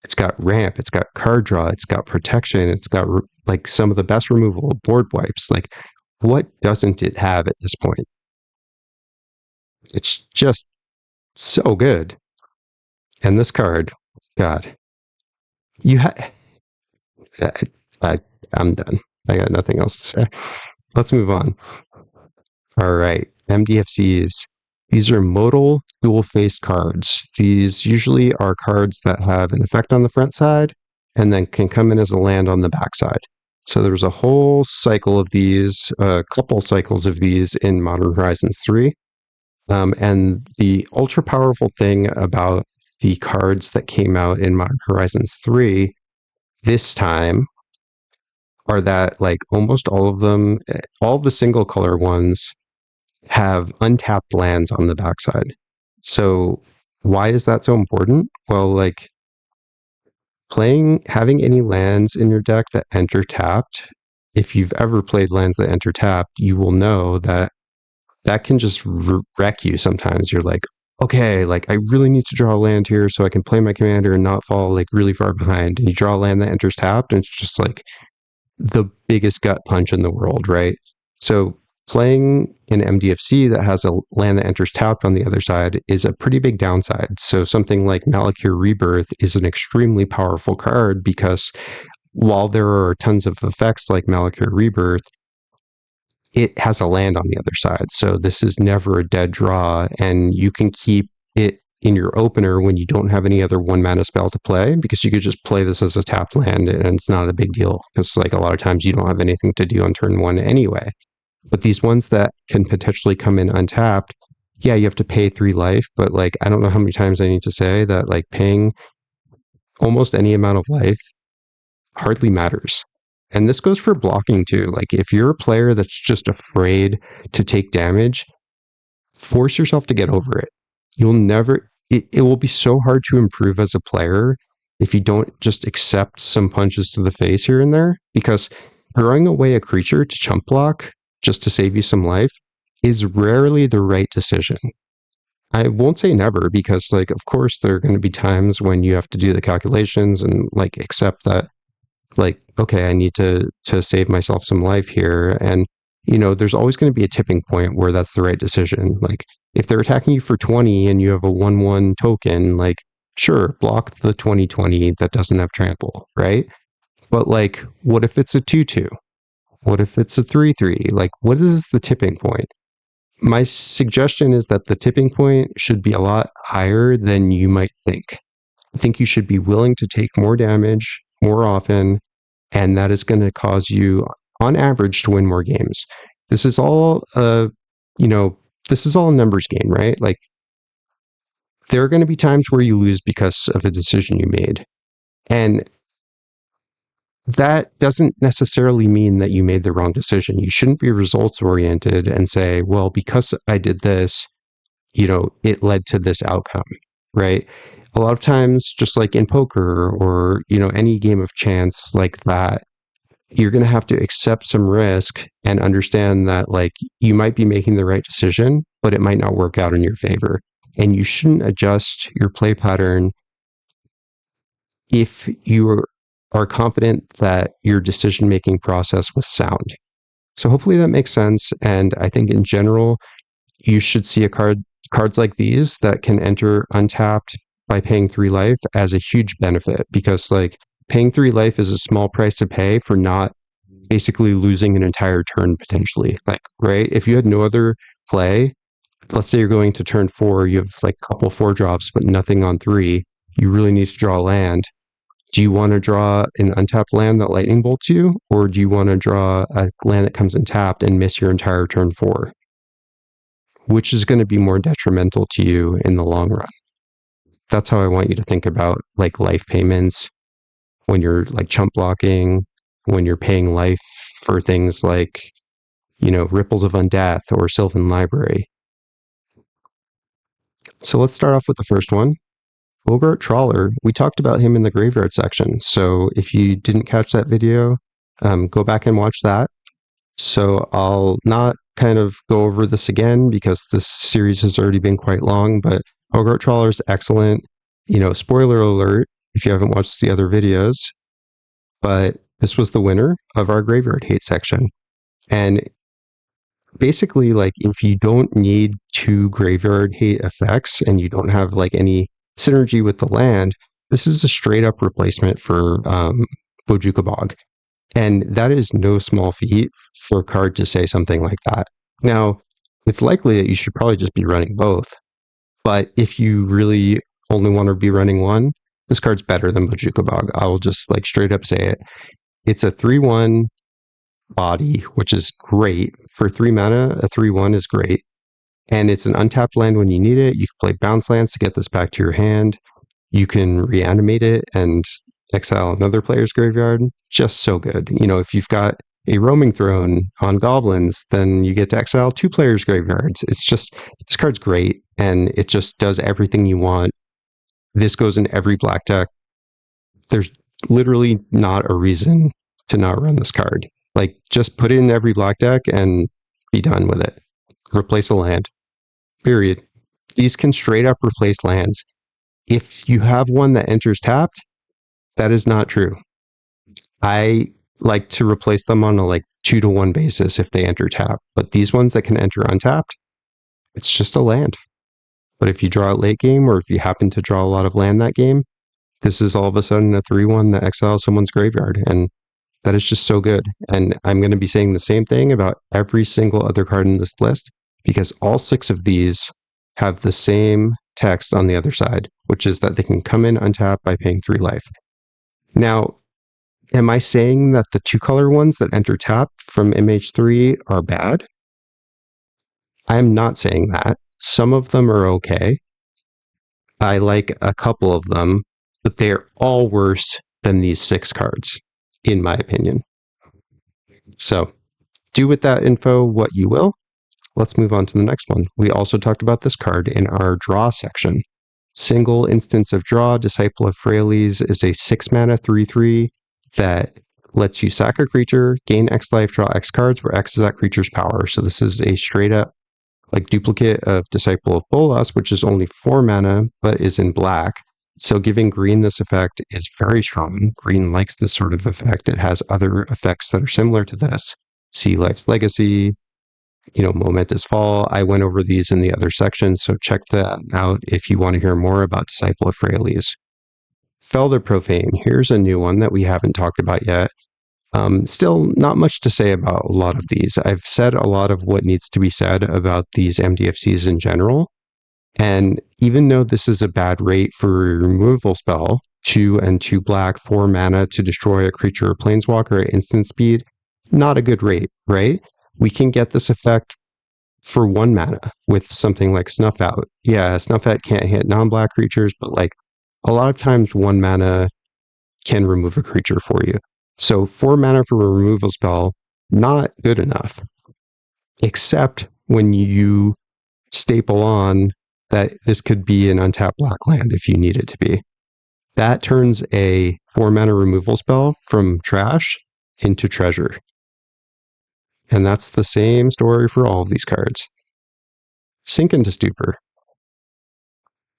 It's got ramp, it's got card draw, it's got protection, it's got like some of the best removal board wipes. Like, what doesn't it have at this point? It's just so good. And this card, God, you had. I'm done. I got nothing else to say. Let's move on. All right, MDFCs. These are modal dual-faced cards. These usually are cards that have an effect on the front side and then can come in as a land on the back side. So there's a whole cycle of these, a couple cycles of these in Modern Horizons 3. And the ultra powerful thing about the cards that came out in Modern Horizons 3 this time are that like almost all of them, all the single color ones have untapped lands on the backside. So why is that so important? Well, like having any lands in your deck that enter tapped, if you've ever played lands that enter tapped, you will know that that can just wreck you sometimes. You're like, okay, like I really need to draw a land here so I can play my commander and not fall like really far behind. And you draw a land that enters tapped, and it's just like the biggest gut punch in the world, right? So playing an MDFC that has a land that enters tapped on the other side is a pretty big downside. So something like Malakir Rebirth is an extremely powerful card because while there are tons of effects like Malakir Rebirth, it has a land on the other side. So this is never a dead draw, and you can keep it in your opener when you don't have any other 1-mana spell to play, because you could just play this as a tapped land and it's not a big deal, because like a lot of times you don't have anything to do on turn 1 anyway. But these ones that can potentially come in untapped, yeah, you have to pay 3 life, but like I don't know how many times I need to say that like paying almost any amount of life hardly matters. And this goes for blocking too. Like if you're a player that's just afraid to take damage, force yourself to get over it. You'll never, it will be so hard to improve as a player if you don't just accept some punches to the face here and there, because throwing away a creature to chump block just to save you some life is rarely the right decision. I won't say never, because like of course there are going to be times when you have to do the calculations and like accept that like, okay, I need to save myself some life here. And, you know, there's always going to be a tipping point where that's the right decision. Like, if they're attacking you for 20 and you have a 1/1 token, like, sure, block the 20/20 that doesn't have trample, right? But, like, what if it's a 2/2? What if it's a 3/3? Like, what is the tipping point? My suggestion is that the tipping point should be a lot higher than you might think. I think you should be willing to take more damage more often, and that is going to cause you, on average, to win more games. This is all, this is all a numbers game, right? Like, there are going to be times where you lose because of a decision you made, and that doesn't necessarily mean that you made the wrong decision. You shouldn't be results oriented and say, well, because I did this, it led to this outcome, right? A lot of times, just like in poker or, any game of chance like that, you're going to have to accept some risk and understand that like you might be making the right decision, but it might not work out in your favor. And you shouldn't adjust your play pattern if you are confident that your decision-making process was sound. So hopefully that makes sense. And I think in general, you should see cards like these that can enter untapped by paying 3 life as a huge benefit, because like paying 3 life is a small price to pay for not basically losing an entire turn potentially. Like, right? If you had no other play, let's say you're going to turn 4, you have like a couple 4 drops, but nothing on 3, you really need to draw a land. Do you want to draw an untapped land that lightning bolts you? Or do you want to draw a land that comes in tapped and miss your entire turn 4? Which is going to be more detrimental to you in the long run? That's how I want you to think about like life payments when you're like chump blocking, when you're paying life for things like, Ripples of Undeath or Sylvan Library. So let's start off with the first one. Bogart Trawler. We talked about him in the graveyard section. So if you didn't catch that video, go back and watch that. So I'll not kind of go over this again because this series has already been quite long, but Bogart Trawler is excellent. Spoiler alert if you haven't watched the other videos, but this was the winner of our graveyard hate section. And basically, like, if you don't need 2 graveyard hate effects and you don't have like any synergy with the land, this is a straight up replacement for Bojuka Bog. And that is no small feat for a card to say something like that. Now, it's likely that you should probably just be running both. But if you really only want to be running one, this card's better than Bojuka Bog. I will just like straight up say it. It's a 3/1 body, which is great. For 3 mana, a 3/1 is great. And it's an untapped land when you need it. You can play bounce lands to get this back to your hand. You can reanimate it and exile another player's graveyard. Just so good. If you've got a roaming throne on goblins, then you get to exile 2 players' graveyards. It's just, this card's great, and it just does everything you want. This goes in every black deck. There's literally not a reason to not run this card. Like, just put it in every black deck and be done with it. Replace a land. Period. These can straight up replace lands. If you have one that enters tapped, that is not true. I like to replace them on a 2-to-1 basis if they enter tap. But these ones that can enter untapped, it's just a land. But if you draw it late game, or if you happen to draw a lot of land that game, this is all of a sudden a 3-1 that exiles someone's graveyard. And that is just so good. And I'm going to be saying the same thing about every single other card in this list, because all 6 of these have the same text on the other side, which is that they can come in untapped by paying 3 life. Now, am I saying that the 2-color ones that enter tapped from MH3 are bad? I'm not saying that. Some of them are okay. I like a couple of them, but they're all worse than these 6 cards, in my opinion. So, do with that info what you will. Let's move on to the next one. We also talked about this card in our draw section. Single instance of draw, Disciple of Freyalise is a 6-mana 3/3 that lets you sack a creature, gain X life, draw X cards, where X is that creature's power. So this is a straight up duplicate of Disciple of Bolas, which is only 4 mana, but is in black. So giving green this effect is very strong. Green likes this sort of effect. It has other effects that are similar to this. See Life's Legacy, Momentous Fall. I went over these in the other section, so check that out if you want to hear more about Disciple of Freyalise. Felder Profane, here's a new one that we haven't talked about yet. Still not much to say about a lot of these. I've said a lot of what needs to be said about these MDFCs in general, and even though this is a bad rate for a removal spell, 2 and 2 black, 4 mana to destroy a creature or planeswalker at instant speed, not a good rate, right? We can get this effect for 1 mana with something like Snuff Out. Yeah, Snuff Out can't hit non-black creatures, but a lot of times 1 mana can remove a creature for you. So 4 mana for a removal spell, not good enough. Except when you staple on that this could be an untapped black land if you need it to be. That turns a 4 mana removal spell from trash into treasure. And that's the same story for all of these cards. Sink into Stupor.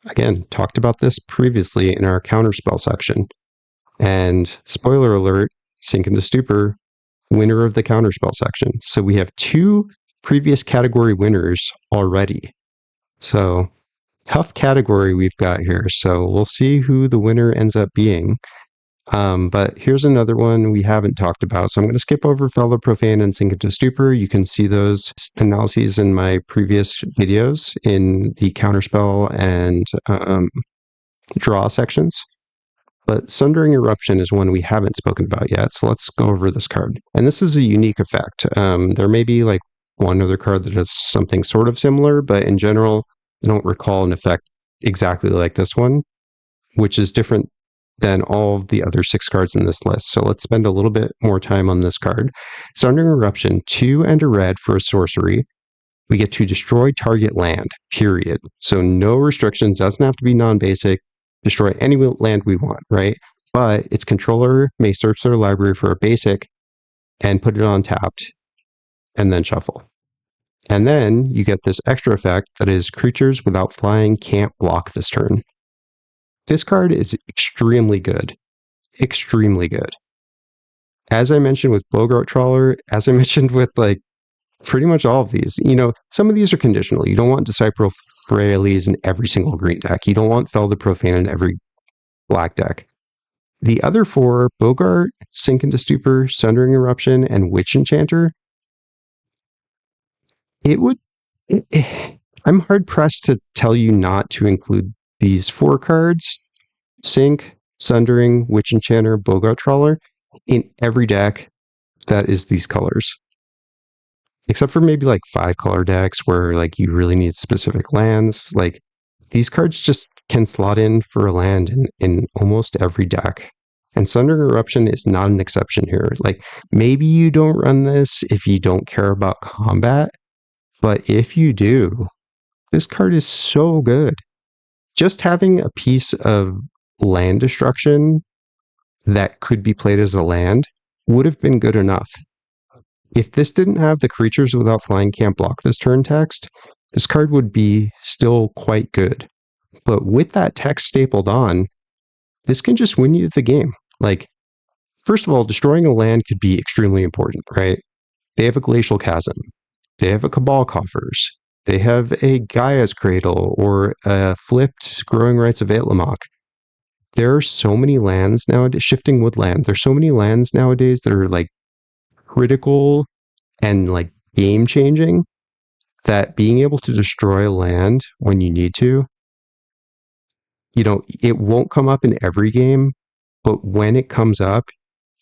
Again, talked about this previously in our Counterspell section. And spoiler alert, Sink into Stupor, winner of the Counterspell section. So we have 2 previous category winners already. So tough category we've got here. So we'll see who the winner ends up being. But here's another one we haven't talked about. So I'm going to skip over Felder Profane and Sink into Stupor. You can see those analyses in my previous videos in the Counterspell and draw sections. But Sundering Eruption is one we haven't spoken about yet, so let's go over this card. And this is a unique effect. There may be one other card that does something sort of similar, but in general, I don't recall an effect exactly like this one, which is different than all of the other 6 cards in this list. So let's spend a little bit more time on this card. Sundering Eruption, 2 and a red for a sorcery. We get to destroy target land, period. So no restrictions, doesn't have to be non-basic. Destroy any land we want, right? But its controller may search their library for a basic and put it on tapped and then shuffle. And then you get this extra effect that is creatures without flying can't block this turn. This card is extremely good. Extremely good. As I mentioned with Bogart Trawler, as I mentioned with pretty much all of these, some of these are conditional. You don't want Disciple of Freyalise in every single green deck. You don't want Felder Profane in every black deck. The other 4, Bogart, Sink into Stupor, Sundering Eruption, and Witch Enchanter, I'm hard pressed to tell you not to include these 4 cards, Sink, Sundering, Witch Enchanter, Bogart Trawler, in every deck that is these colors. Except for maybe 5-color decks where you really need specific lands. These cards just can slot in for a land in almost every deck. And Sundering Eruption is not an exception here. Like, maybe you don't run this if you don't care about combat, but if you do, this card is so good. Just having a piece of land destruction that could be played as a land would have been good enough. If this didn't have the creatures without flying can't block this turn text, this card would be still quite good. But with that text stapled on, this can just win you the game. Like, first of all, destroying a land could be extremely important, right? They have a Glacial Chasm. They have a Cabal Coffers. They have a Gaia's Cradle or a flipped Growing Rights of Aetlamok. There are so many lands nowadays, Shifting Woodland. There's so many lands nowadays that are like critical and like game changing that being able to destroy a land when you need to, you know, it won't come up in every game, but when it comes up,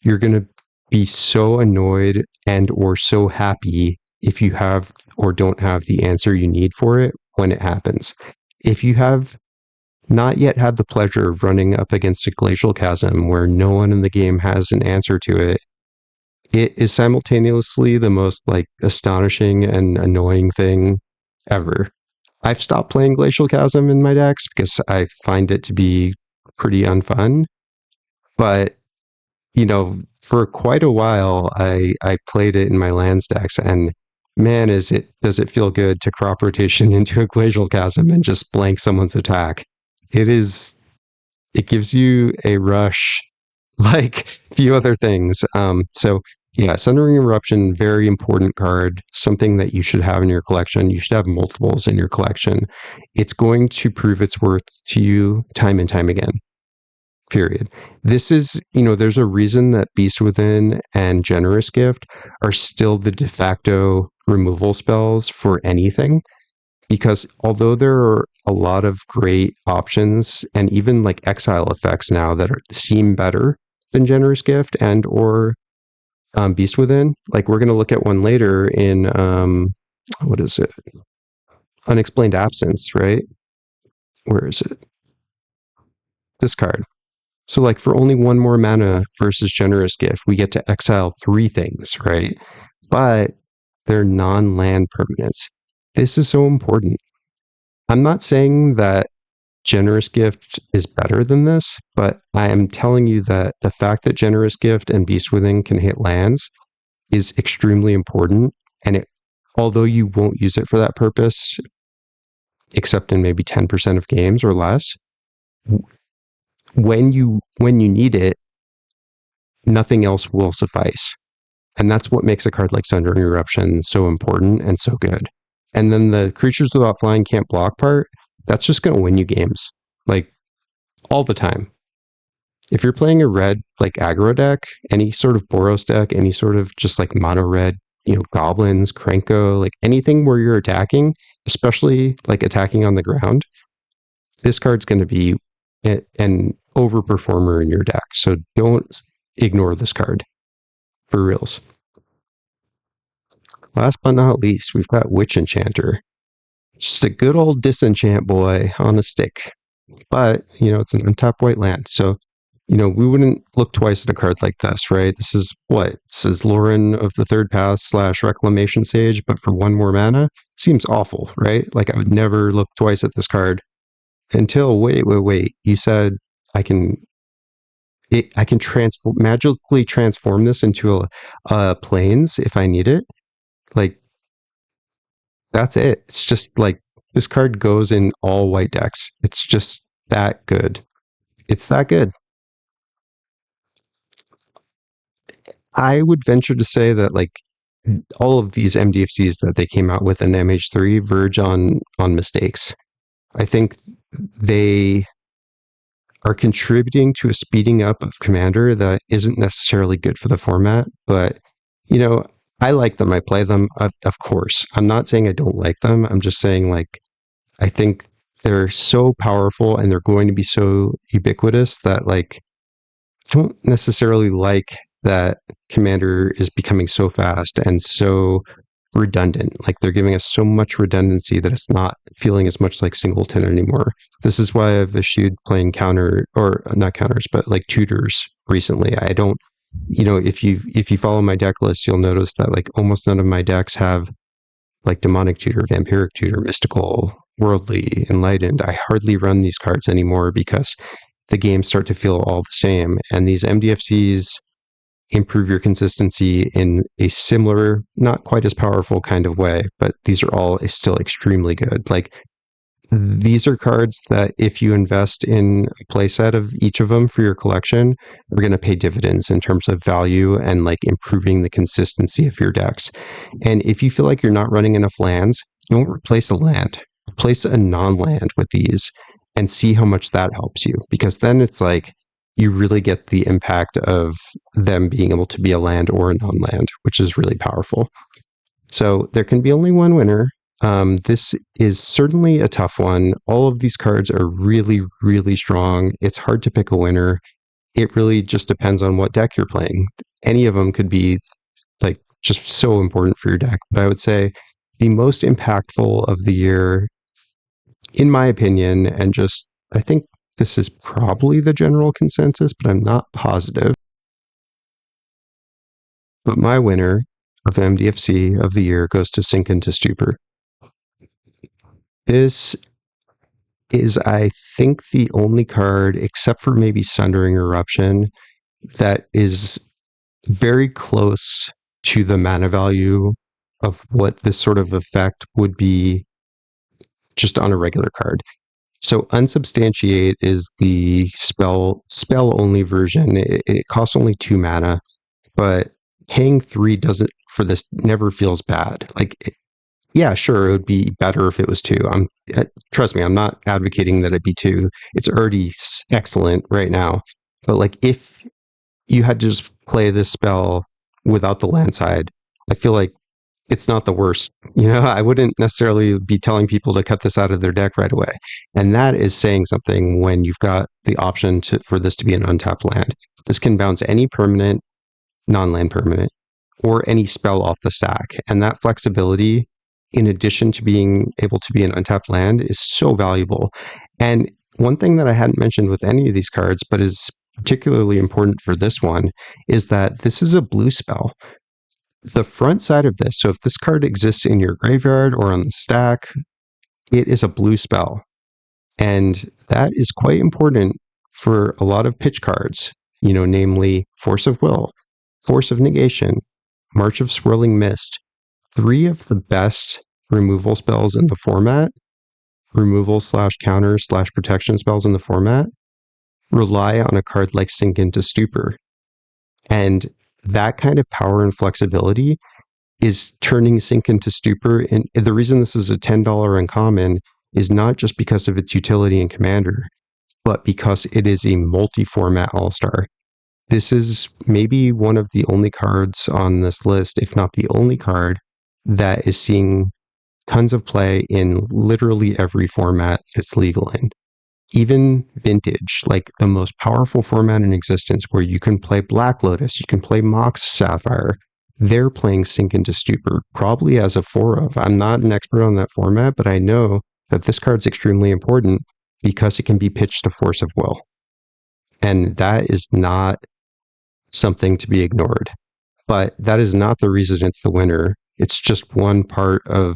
you're going to be so annoyed and or so happy if you have or don't have the answer you need for it when it happens. If you have not yet had the pleasure of running up against a Glacial Chasm where no one in the game has an answer to it, it is simultaneously the most like astonishing and annoying thing ever. I've stopped playing Glacial Chasm in my decks because I find it to be pretty unfun. But, you know, for quite a while, I played it in my lands decks, and man, does it feel good to crop rotation into a Glacial Chasm and just blank someone's attack. It gives you a rush like few other things. So yeah, Sundering Eruption, very important card, something that you should have in your collection. You should have multiples in your collection. It's going to prove its worth to you time and time again. Period. This is, you know, there's a reason that Beast Within and Generous Gift are still the de facto removal spells for anything, because although there are a lot of great options and even like exile effects now that seem better than Generous Gift and or Beast Within, like we're going to look at one later in what is it? Unexplained Absence, right? Where is it? This card. So like for only one more mana versus Generous Gift, we get to exile 3 things, right? But they're non-land permanents. This is so important. I'm not saying that Generous Gift is better than this, but I am telling you that the fact that Generous Gift and Beast Within can hit lands is extremely important. And although you won't use it for that purpose, except in maybe 10% of games or less, when you need it, nothing else will suffice. And that's what makes a card like Sundering Eruption so important and so good. And then the creatures without flying can't block part, that's just going to win you games, like all the time. If you're playing a red like aggro deck, any sort of Boros deck, any sort of just like mono red, you know, goblins, Krenko, like anything where you're attacking, especially like attacking on the ground, this card's going to be an overperformer in your deck. So don't ignore this card. For reals. Last but not least, we've got Witch Enchanter. Just a good old disenchant boy on a stick. But, you know, it's an untapped white land. So, you know, we wouldn't look twice at a card like this, right? This is what? This is Lauren of the Third Path / Reclamation Sage, but for 1 more mana? Seems awful, right? Like I would never look twice at this card until, wait. You said I can magically transform this into a plains if I need it. Like, that's it. It's just like this card goes in all white decks. It's just that good. It's that good. I would venture to say that like all of these MDFCs that they came out with in MH3 verge on mistakes. I think they are contributing to a speeding up of Commander that isn't necessarily good for the format. But, you know, I like them. I play them, of course. I'm not saying I don't like them. I'm just saying, like, I think they're so powerful and they're going to be so ubiquitous that, like, I don't necessarily like that Commander is becoming so fast and so redundant. Like they're giving us so much redundancy that it's not feeling as much like singleton anymore. This is why I've eschewed playing counter, or not counters, but like tutors recently. I don't, if you follow my deck list, you'll notice that like almost none of my decks have like demonic tutor, vampiric tutor, mystical, worldly, enlightened. I hardly run these cards anymore because the games start to feel all the same. And these MDFCs improve your consistency in a similar, not quite as powerful kind of way, but these are all still extremely good. Like these are cards that if you invest in a playset of each of them for your collection, are going to pay dividends in terms of value and like improving the consistency of your decks. And if you feel like you're not running enough lands, don't replace a land. Replace a non-land with these and see how much that helps you. Because then it's like you really get the impact of them being able to be a land or a non-land, which is really powerful. So there can be only one winner. This is certainly a tough one. All of these cards are really, really strong. It's hard to pick a winner. It really just depends on what deck you're playing. Any of them could be like just so important for your deck. But I would say the most impactful of the year, in my opinion, and just I think this is probably the general consensus, but I'm not positive. But my winner of MDFC of the year goes to Sink into Stupor. This is, I think, the only card, except for maybe Sundering Eruption, that is very close to the mana value of what this sort of effect would be just on a regular card. So Unsubstantiate is the spell only version. It costs only 2 mana, but paying 3 doesn't for this never feels bad. Like yeah, sure, it would be better if it was 2. Trust me, I'm not advocating that it be 2. It's already excellent right now. But like if you had to just play this spell without the land side, I feel like it's not the worst. I wouldn't necessarily be telling people to cut this out of their deck right away. And that is saying something when you've got the option for this to be an untapped land. This can bounce any permanent, non-land permanent, or any spell off the stack. And that flexibility, in addition to being able to be an untapped land, is so valuable. And one thing that I hadn't mentioned with any of these cards, but is particularly important for this one, is that this is a blue spell. The front side of this, so if this card exists in your graveyard or on the stack, it is a blue spell. And that is quite important for a lot of pitch cards, namely Force of Will, Force of Negation, March of Swirling Mist. 3 of the best removal spells in the format, removal/counter/protection spells in the format, rely on a card like Sink into Stupor. And that kind of power and flexibility is turning Sink into Stupor. And the reason this is a $10 uncommon is not just because of its utility in Commander, but because it is a multi-format all-star. This is maybe one of the only cards on this list, if not the only card, that is seeing tons of play in literally every format it's legal in. Even Vintage, like the most powerful format in existence, where you can play Black Lotus, you can play Mox Sapphire, they're playing Sink into Stupor, probably as a 4-of. I'm not an expert on that format, but I know that this card's extremely important because it can be pitched to Force of Will. And that is not something to be ignored. But that is not the reason it's the winner. It's just one part of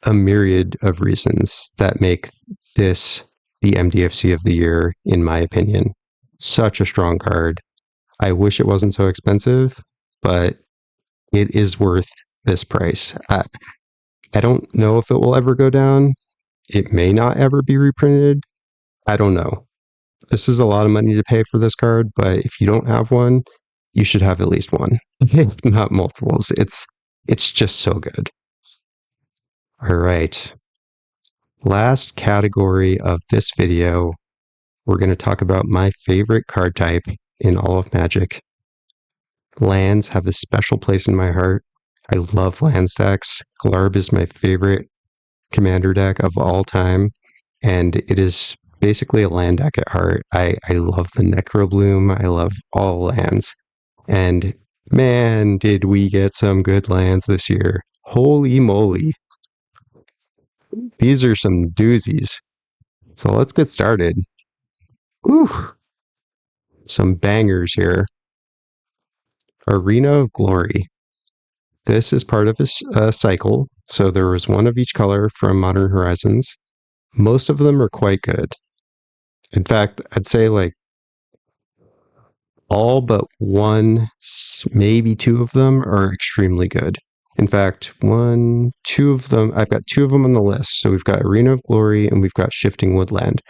a myriad of reasons that make this the MDFC of the year, in my opinion. Such a strong card. I wish it wasn't so expensive, but it is worth this price. I don't know if it will ever go down. It may not ever be reprinted. I don't know. This is a lot of money to pay for this card, but if you don't have one, you should have at least one, if not multiples. It's just so good. All right. Last category of this video, we're going to talk about my favorite card type in all of Magic. Lands have a special place in my heart. I love land stacks. Glarb is my favorite commander deck of all time, and it is basically a land deck at heart. I love the Necrobloom. I love all lands. And man, did we get some good lands this year. Holy moly. These are some doozies. So let's get started. Ooh, some bangers here. Arena of Glory. This is part of a cycle, so there was one of each color from Modern Horizons. Most of them are quite good. In fact, I'd say like all but one, maybe two of them are extremely good. In fact, two of them, I've got two of them on the list. So we've got Arena of Glory and we've got Shifting Woodland.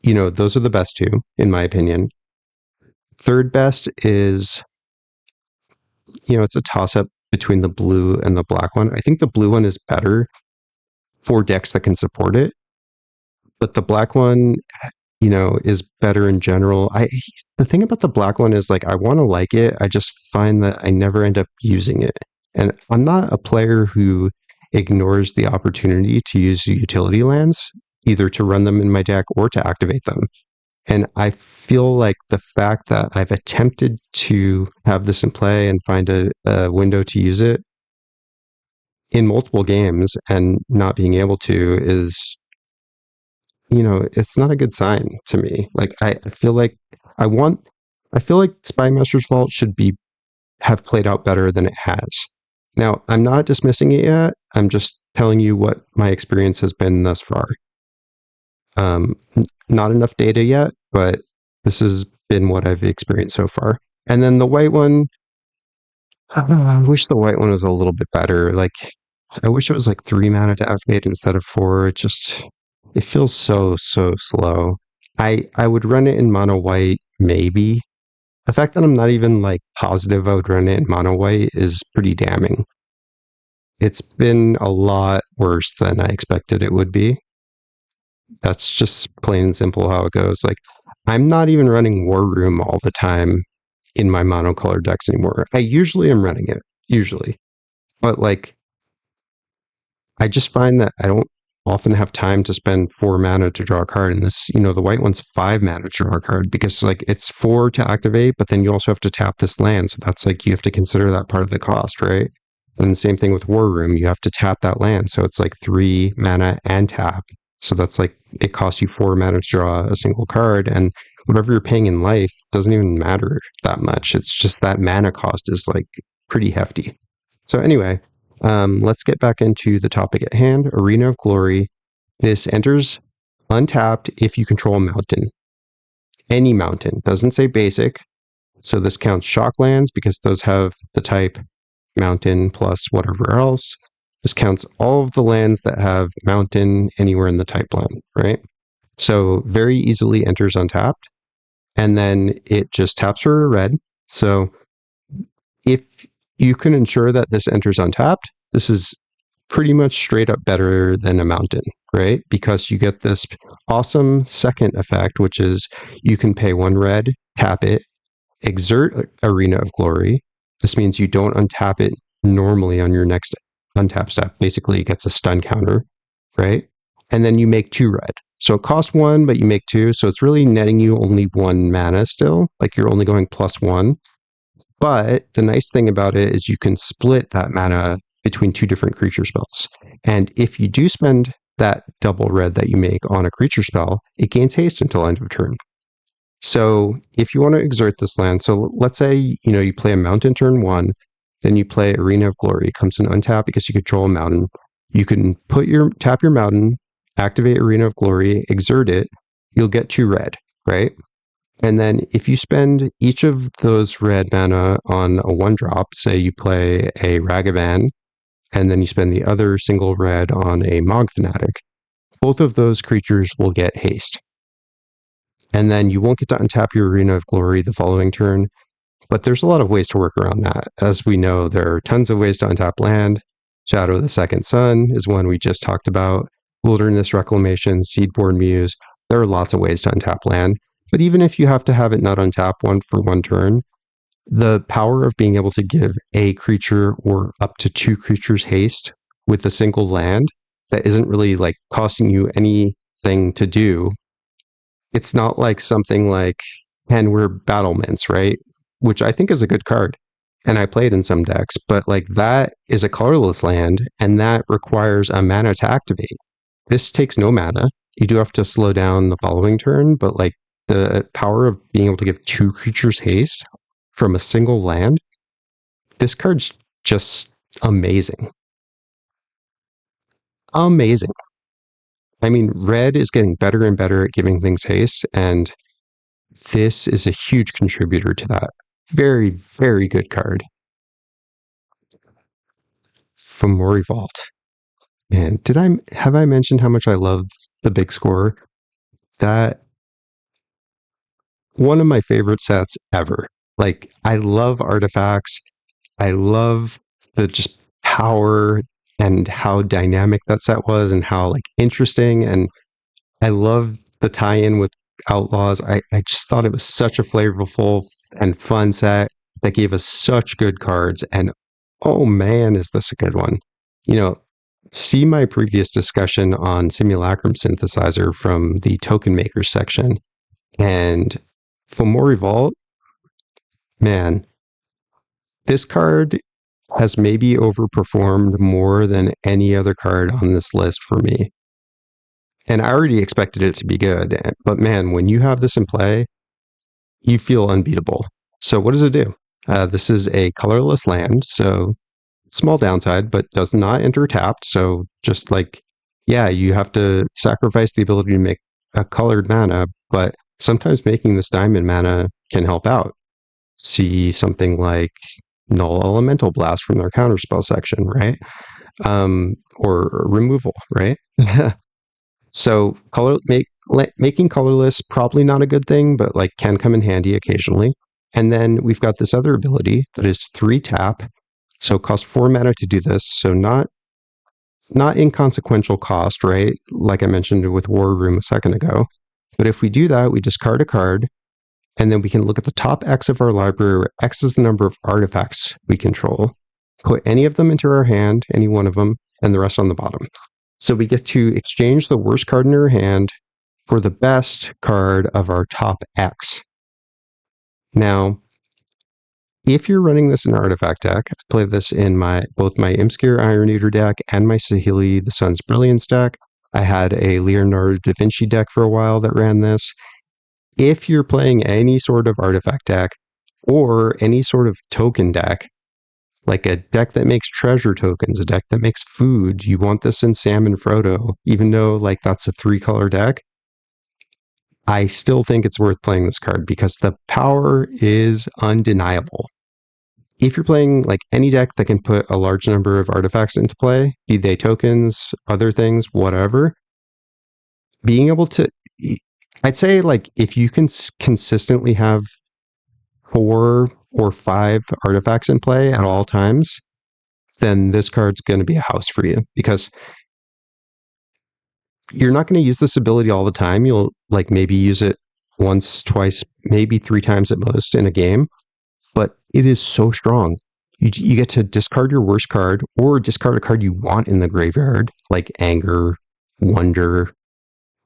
You know, those are the best two, in my opinion. Third best is, you know, it's a toss up between the blue and the black one. I think the blue one is better for decks that can support it, but the black one, you know, is better in general. The thing about the black one is like I want to like it. I just find that I never end up using it. And I'm not a player who ignores the opportunity to use utility lands, either to run them in my deck or to activate them. And I feel like the fact that I've attempted to have this in play and find a window to use it in multiple games and not being able to is, you know, it's not a good sign to me. Like I feel like I feel like Spymaster's Vault should have played out better than it has. Now, I'm not dismissing it yet. I'm just telling you what my experience has been thus far. Not enough data yet, but this has been what I've experienced so far. And then the white one, I wish the white one was a little bit better. Like, I wish it was like 3 mana to activate instead of 4. It feels so slow. I would run it in mono white, maybe. The fact that I'm not even like positive I would run it in mono white is pretty damning. It's been a lot worse than I expected it would be. That's just plain and simple how it goes. Like, I'm not even running War Room all the time in my monocolor decks anymore. I usually am running it, usually. But like, I just find that I don't often have time to spend 4 mana to draw a card. And this, you know, the white one's 5 mana to draw a card because like it's 4 to activate, but then you also have to tap this land. So that's like, you have to consider that part of the cost, right? And the same thing with War Room, you have to tap that land. So it's like 3 mana and tap. So that's like, it costs you 4 mana to draw a single card. And whatever you're paying in life doesn't even matter that much. It's just that mana cost is like pretty hefty. So anyway, let's get back into the topic at hand. Arena of Glory. This enters untapped if you control a mountain. Any mountain. Doesn't say basic. So this counts shock lands because those have the type mountain plus whatever else. This counts all of the lands that have mountain anywhere in the type line, right? So very easily enters untapped. And then it just taps for a red. So if you can ensure that this enters untapped, this is pretty much straight up better than a mountain, right? Because you get this awesome second effect, which is you can pay 1 red, tap it, exert Arena of Glory. This means you don't untap it normally on your next untap step. Basically, it gets a stun counter, right? And then you make 2 red. So it costs 1, but you make 2. So it's really netting you only 1 mana still. Like you're only going +1. But the nice thing about it is you can split that mana between 2 different creature spells. And if you do spend that double red that you make on a creature spell, it gains haste until end of turn. So if you want to exert this land, so let's say, you know, you play a mountain turn 1, then you play Arena of Glory. It comes in untap because you control a mountain. You can tap your mountain, activate Arena of Glory, exert it, you'll get 2 red, right? And then if you spend each of those red mana on a 1-drop, say you play a Ragavan, and then you spend the other single red on a Mog Fanatic, both of those creatures will get haste. And then you won't get to untap your Arena of Glory the following turn, but there's a lot of ways to work around that. As we know, there are tons of ways to untap land. Shadow of the Second Sun is one we just talked about. Wilderness Reclamation, Seedborn Muse. There are lots of ways to untap land. But even if you have to have it not untap for 1 turn, the power of being able to give a creature or up to 2 creatures haste with a single land that isn't really like costing you anything to do. It's not like something like 10 We're Battlements, right? Which I think is a good card. and I played in some decks, but like that is a colorless land, and that requires a mana to activate. This takes no mana. You do have to slow down the following turn, but like the power of being able to give 2 creatures haste from a single land, this card's just amazing. Amazing. I mean, red is getting better and better at giving things haste, and this is a huge contributor to that. Very, very good card. Fomori Vault. And have I mentioned how much I love the big score? That one of my favorite sets ever. Like, I love artifacts. I love the just power and how dynamic that set was and how like interesting. And I love the tie-in with Outlaws. I just thought it was such a flavorful and fun set that gave us such good cards. And oh man, is this a good one? You know, see my previous discussion on Simulacrum Synthesizer from the Token Maker section. And Fomori Vault, man, this card has maybe overperformed more than any other card on this list for me. And I already expected it to be good, but man, when you have this in play, you feel unbeatable. So what does it do? This is a colorless land, so small downside, but does not enter tapped. So just like, yeah, you have to sacrifice the ability to make a colored mana, but sometimes making this diamond mana can help out. See something like Null Elemental Blast from their Counterspell section, right? Or removal, right? So making colorless, probably not a good thing, but like can come in handy occasionally. And then we've got this other ability that is 3 tap. So it costs 4 mana to do this. So not inconsequential cost, right? Like I mentioned with War Room a second ago. But if we do that, we discard a card, and then we can look at the top X of our library, where X is the number of artifacts we control. Put any of them into our hand, any one of them, and the rest on the bottom. So we get to exchange the worst card in our hand for the best card of our top X. Now, if you're running this in an artifact deck, I play this in both my Imskir Iron Eater deck and my Saheeli the Sun's Brilliance deck. I had a Leonardo da Vinci deck for a while that ran this. If you're playing any sort of artifact deck or any sort of token deck, like a deck that makes treasure tokens, a deck that makes food, you want this in Sam and Frodo, even though like that's a 3-color deck, I still think it's worth playing this card because the power is undeniable. If you're playing like any deck that can put a large number of artifacts into play, be they tokens, other things, whatever, being able to, I'd say like if you can consistently have 4 or 5 artifacts in play at all times, then this card's going to be a house for you because you're not going to use this ability all the time. You'll like maybe use it once, twice, maybe 3 times at most in a game, but it is so strong. You get to discard your worst card or discard a card you want in the graveyard, like Anger, Wonder,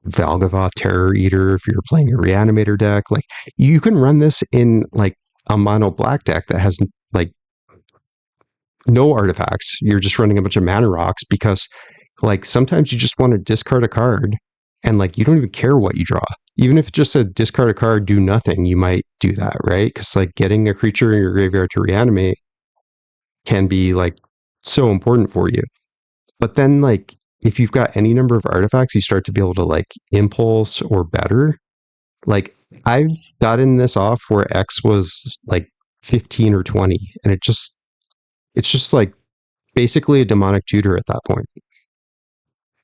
Valgavoth Terror Eater if you're playing a Reanimator deck. Like you can run this in like a mono black deck that has like no artifacts. You're just running a bunch of mana rocks because like sometimes you just want to discard a card and like you don't even care what you draw. Even if it's just a discard a card, do nothing, you might do that, right? Because like getting a creature in your graveyard to reanimate can be like so important for you. But then like if you've got any number of artifacts, you start to be able to like impulse or better. Like I've gotten this off where X was like 15 or 20, and it's just like basically a demonic tutor at that point.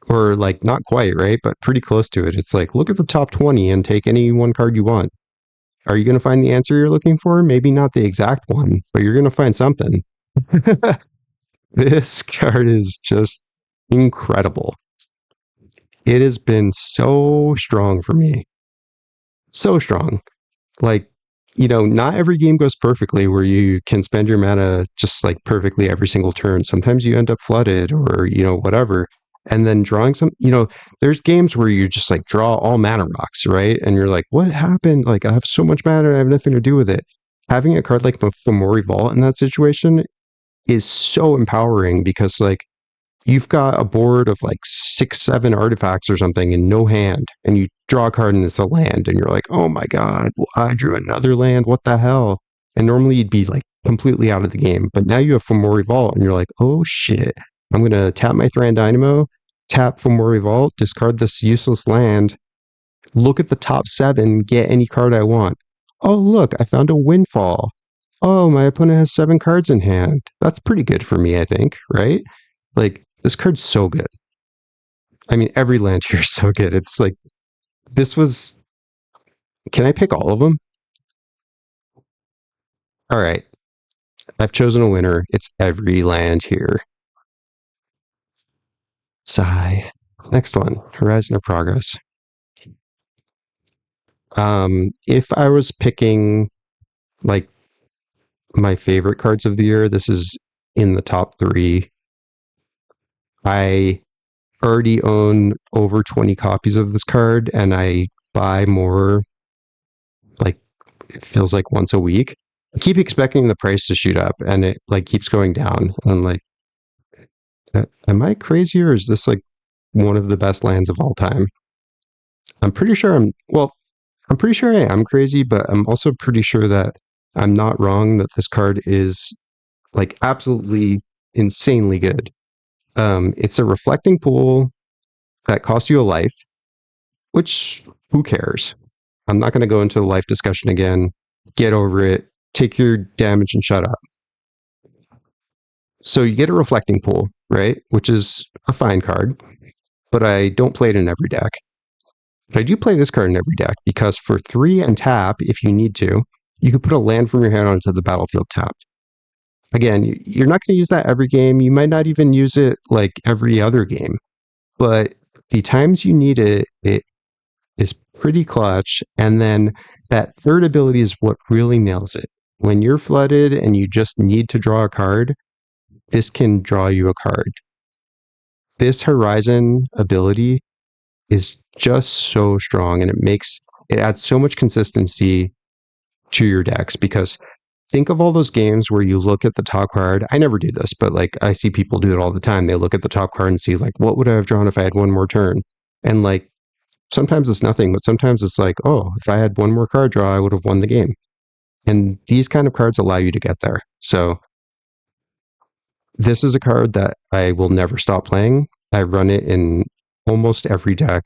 Or like not quite, right? But pretty close to it. It's like look at the top 20 and take any one card you want. Are you going to find the answer you're looking for? Maybe not the exact one, but you're going to find something. This card is just incredible. It has been so strong for me. So strong. Like, you know, not every game goes perfectly where you can spend your mana just like perfectly every single turn. Sometimes you end up flooded or, you know, whatever. And then drawing some, you know, there's games where you just like draw all mana rocks, right? And you're like, what happened? Like, I have so much mana, I have nothing to do with it. having a card like Fomori Vault in that situation is so empowering because like you've got a board of like 6-7 artifacts or something and no hand, and you draw a card and it's a land, and you're like, oh my god, well, I drew another land, what the hell? And normally you'd be like completely out of the game, but now you have Fomori Vault and you're like, oh shit, I'm gonna tap my Thran Dynamo, tap Fomori Vault, discard this useless land, look at the top 7, get any card I want. Oh look, I found a Windfall. Oh, my opponent has 7 cards in hand. That's pretty good for me, I think, right? Like, this card's so good. I mean, every land here is so good. It's like, this was... Can I pick all of them? All right. I've chosen a winner. It's every land here. Sigh. Next one, Horizon of Progress. If I was picking, like, my favorite cards of the year, this is in the top 3. I already own over 20 copies of this card, and I buy more, like, it feels like once a week. I keep expecting the price to shoot up, and it like keeps going down. And I'm like, am I crazy, or is this like one of the best lands of all time? I'm pretty sure I'm pretty sure I am crazy, but I'm also pretty sure that I'm not wrong that this card is like absolutely insanely good. It's a reflecting pool that costs you a life, which who cares? I'm not going to go into the life discussion again. Get over it. Take your damage and shut up. So you get a reflecting pool, right? Which is a fine card, but I don't play it in every deck. But I do play this card in every deck because for 3 and tap, if you need to, you can put a land from your hand onto the battlefield tapped. Again, you're not going to use that every game. You might not even use it like every other game. But the times you need it, it is pretty clutch. And then that third ability is what really nails it. When you're flooded and you just need to draw a card, this can draw you a card. This Horizon ability is just so strong, and it adds so much consistency to your decks, because think of all those games where you look at the top card. I never do this, but like I see people do it all the time. They look at the top card and see like, what would I have drawn if I had one more turn? And like sometimes it's nothing, but sometimes it's like, oh, if I had one more card draw, I would have won the game. And these kind of cards allow you to get there. So this is a card that I will never stop playing. I run it in almost every deck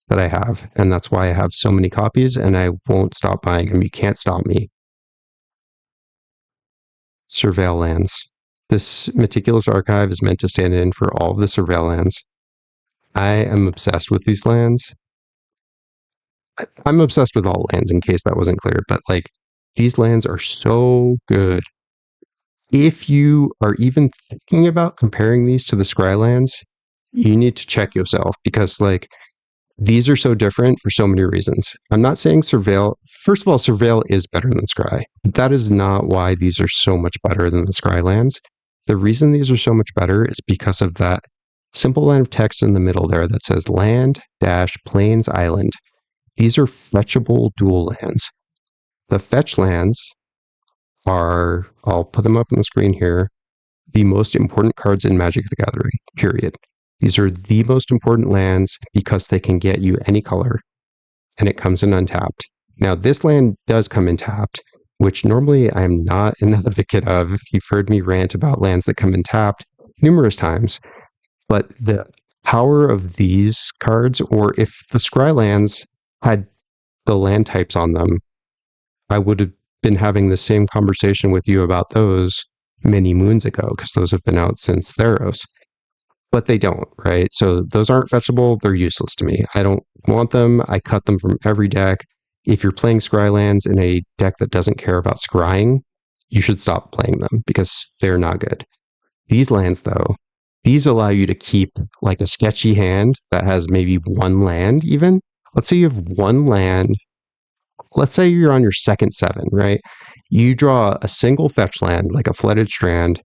that I have, and that's why I have so many copies, and I won't stop buying them. You can't stop me. Surveil lands. This meticulous archive is meant to stand in for all of the surveil lands. I am obsessed with these lands. I'm obsessed with all lands, in case that wasn't clear, but like these lands are so good. If you are even thinking about comparing these to the Scry lands, you need to check yourself, because like these are so different for so many reasons. I'm not saying Surveil. First of all, Surveil is better than Scry. That is not why these are so much better than the Scry lands. The reason these are so much better is because of that simple line of text in the middle there that says land dash plains island. These are fetchable dual lands. The fetch lands are, I'll put them up on the screen here, the most important cards in Magic the Gathering, period. These are the most important lands because they can get you any color, and it comes in untapped. Now, this land does come in tapped, which normally I'm not an advocate of. You've heard me rant about lands that come in tapped numerous times, but the power of these cards, or if the Scry lands had the land types on them, I would have been having the same conversation with you about those many moons ago, because those have been out since Theros. But they don't, right? So those aren't fetchable. They're useless to me. I don't want them. I cut them from every deck. If you're playing Scry lands in a deck that doesn't care about scrying, you should stop playing them because they're not good. These lands, though, these allow you to keep like a sketchy hand that has maybe one land even. Let's say you have one land. Let's say you're on your second 7, right? You draw a single fetch land, like a Flooded Strand,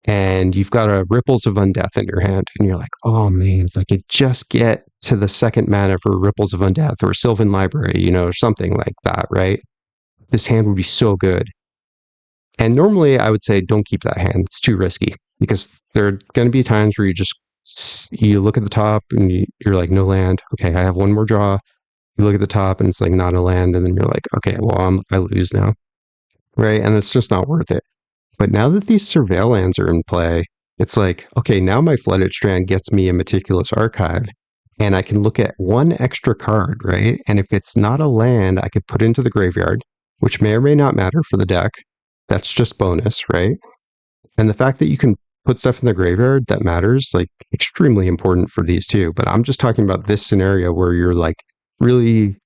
and you've got a Ripples of Undeath in your hand, and you're like, oh man, if I could just get to the second mana for Ripples of Undeath or Sylvan Library, or something like that, right? This hand would be so good. And normally I would say don't keep that hand. It's too risky because there are going to be times where you look at the top and you're like, no land. Okay, I have one more draw. You look at the top and it's like not a land. And then you're like, okay, well, I lose now. Right. And it's just not worth it. But now that these surveil lands are in play, it's like, okay, now my flooded strand gets me a meticulous archive. And I can look at one extra card, right? And if it's not a land, I could put into the graveyard, which may or may not matter for the deck. That's just bonus, right? And the fact that you can put stuff in the graveyard that matters, like extremely important for these two. But I'm just talking about this scenario where you're like really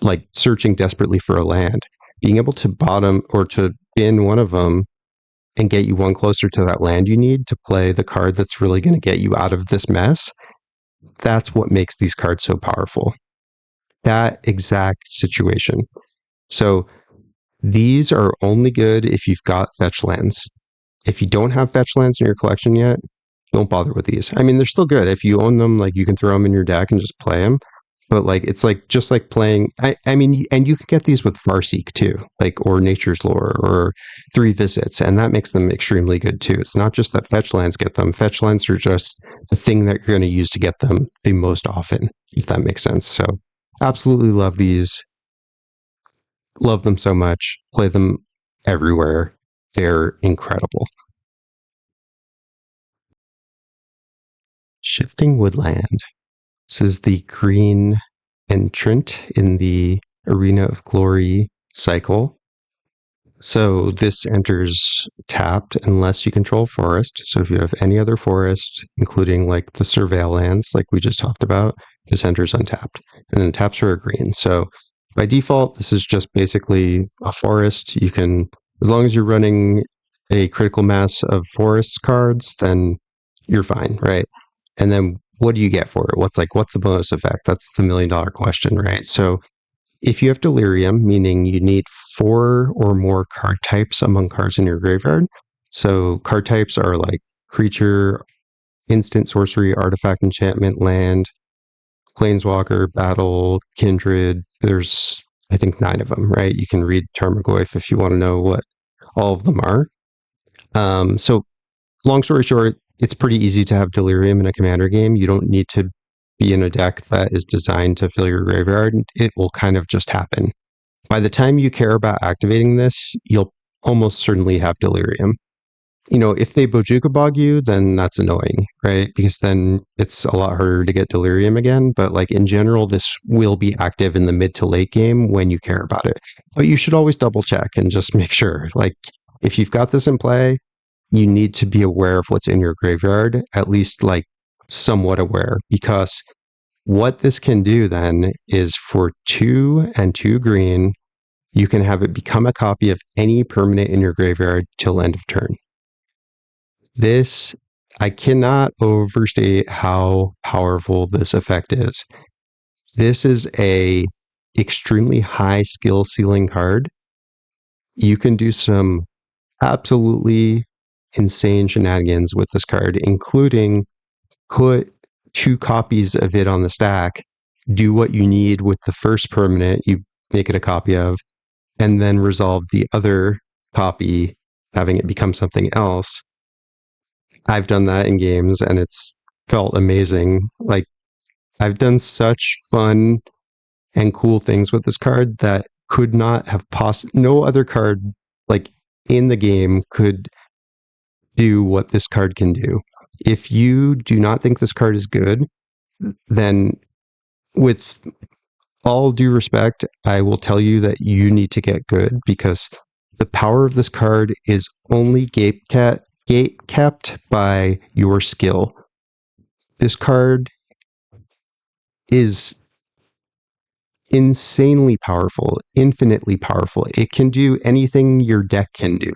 like searching desperately for a land. Being able to bottom or to bin one of them and get you one closer to that land you need to play the card that's really going to get you out of this mess. That's what makes these cards so powerful. That exact situation. So these are only good if you've got fetch lands. If you don't have fetch lands in your collection yet, don't bother with these. I mean, they're still good. If you own them, like you can throw them in your deck and just play them. But like it's like just like playing. I mean, and you can get these with Farseek too, like or Nature's Lore or Three Visits, and that makes them extremely good too. It's not just that fetch lands get them. Fetch lands are just the thing that you're going to use to get them the most often, if that makes sense. So, absolutely love these. Love them so much. Play them everywhere. They're incredible. Shifting Woodland. This is the green entrant in the Arena of Glory cycle. So this enters tapped unless you control forest. So if you have any other forest, including like the surveil lands, like we just talked about, this enters untapped. And then taps are a green. So by default, this is just basically a forest. You can, as long as you're running a critical mass of forest cards, then you're fine, right? And then what do you get for it? What's the bonus effect? That's the $1 million question, right? So if you have Delirium, meaning you need 4 or more card types among cards in your graveyard. So card types are like creature, instant, sorcery, artifact, enchantment, land, planeswalker, battle, kindred. There's, I think, 9 of them, right? You can read Tarmogoyf if you want to know what all of them are. So long story short, it's pretty easy to have Delirium in a Commander game. You don't need to be in a deck that is designed to fill your graveyard. It will kind of just happen. By the time you care about activating this, you'll almost certainly have Delirium. You know, if they Bojuka Bog you, then that's annoying, right? Because then it's a lot harder to get Delirium again. But like in general, this will be active in the mid to late game when you care about it. But you should always double check and just make sure. Like if you've got this in play, you need to be aware of what's in your graveyard, at least like somewhat aware, because what this can do then is for 2 and 2 green, you can have it become a copy of any permanent in your graveyard till end of turn. This, I cannot overstate how powerful this effect is. This is a extremely high skill ceiling card. You can do some absolutely insane shenanigans with this card, including put 2 copies of it on the stack, do what you need with the first permanent you make it a copy of, and then resolve the other copy, having it become something else. I've done that in games and it's felt amazing. Like I've done such fun and cool things with this card that could not have no other card like in the game could do what this card can do. If you do not think this card is good, then with all due respect, I will tell you that you need to get good because the power of this card is only gate kept by your skill. This card is insanely powerful, infinitely powerful. It can do anything your deck can do.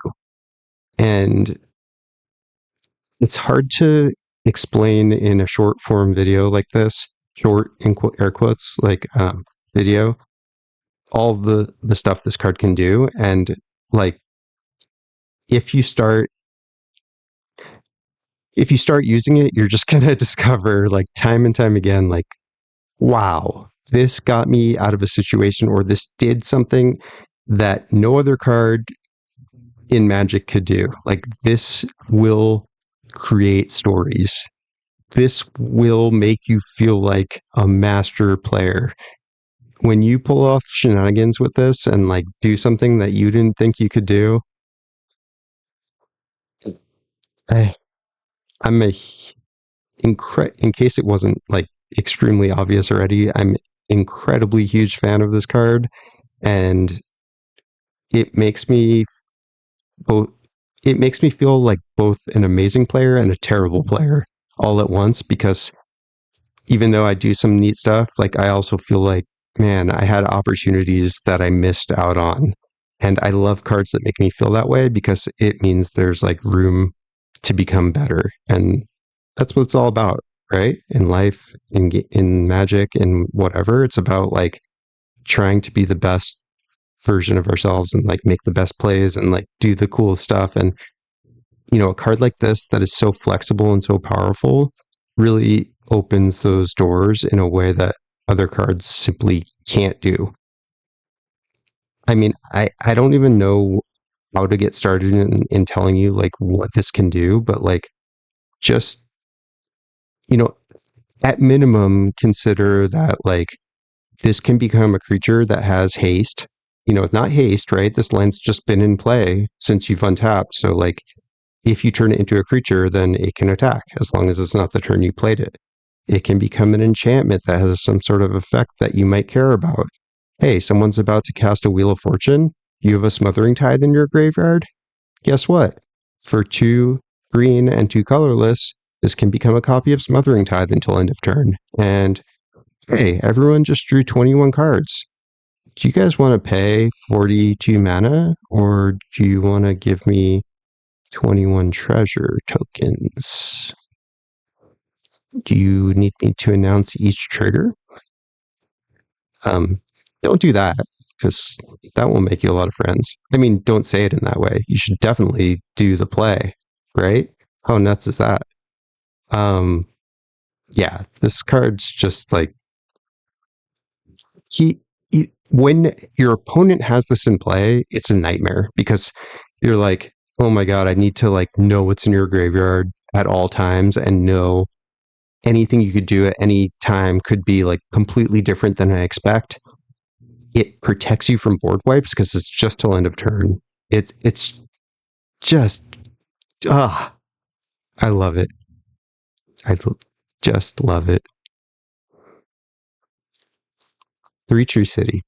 And it's hard to explain in a short form video like this, short in air quotes, like video, all the stuff this card can do. And like, if you start using it, you're just going to discover like time and time again, like, wow, this got me out of a situation or this did something that no other card in Magic could do. Like, this will create stories. This will make you feel like a master player. When you pull off shenanigans with this and like do something that you didn't think you could do, I, I'm a in case it wasn't like extremely obvious already, I'm incredibly huge fan of this card, and it makes me both it makes me feel like both an amazing player and a terrible player all at once, because even though I do some neat stuff, like I also feel like, man, I had opportunities that I missed out on. And I love cards that make me feel that way, because it means there's like room to become better. And that's what it's all about, right? In life, in Magic, in whatever, it's about like trying to be the best version of ourselves and like make the best plays and like do the cool stuff. And a card like this that is so flexible and so powerful really opens those doors in a way that other cards simply can't do. I mean, I don't even know how to get started in telling you like what this can do, but like just, you know, at minimum, consider that like this can become a creature that has haste. It's not haste, right? This land's just been in play since you've untapped. So like if you turn it into a creature, then it can attack as long as it's not the turn you played it. It can become an enchantment that has some sort of effect that you might care about. Hey, someone's about to cast a Wheel of Fortune. You have a Smothering Tithe in your graveyard. Guess what? For 2 green and 2 colorless, this can become a copy of Smothering Tithe until end of turn. And hey, everyone just drew 21 cards. Do you guys want to pay 42 mana, or do you want to give me 21 treasure tokens? Do you need me to announce each trigger? Don't do that, because that will make you a lot of friends. I mean, don't say it in that way. You should definitely do the play, right? How nuts is that? Yeah, this card's just like when your opponent has this in play, it's a nightmare, because you're like, oh my god, I need to like know what's in your graveyard at all times and know anything you could do at any time could be like completely different than I expect. It protects you from board wipes because it's just till end of turn. It's just I love it. I just love it. 3 Tree City.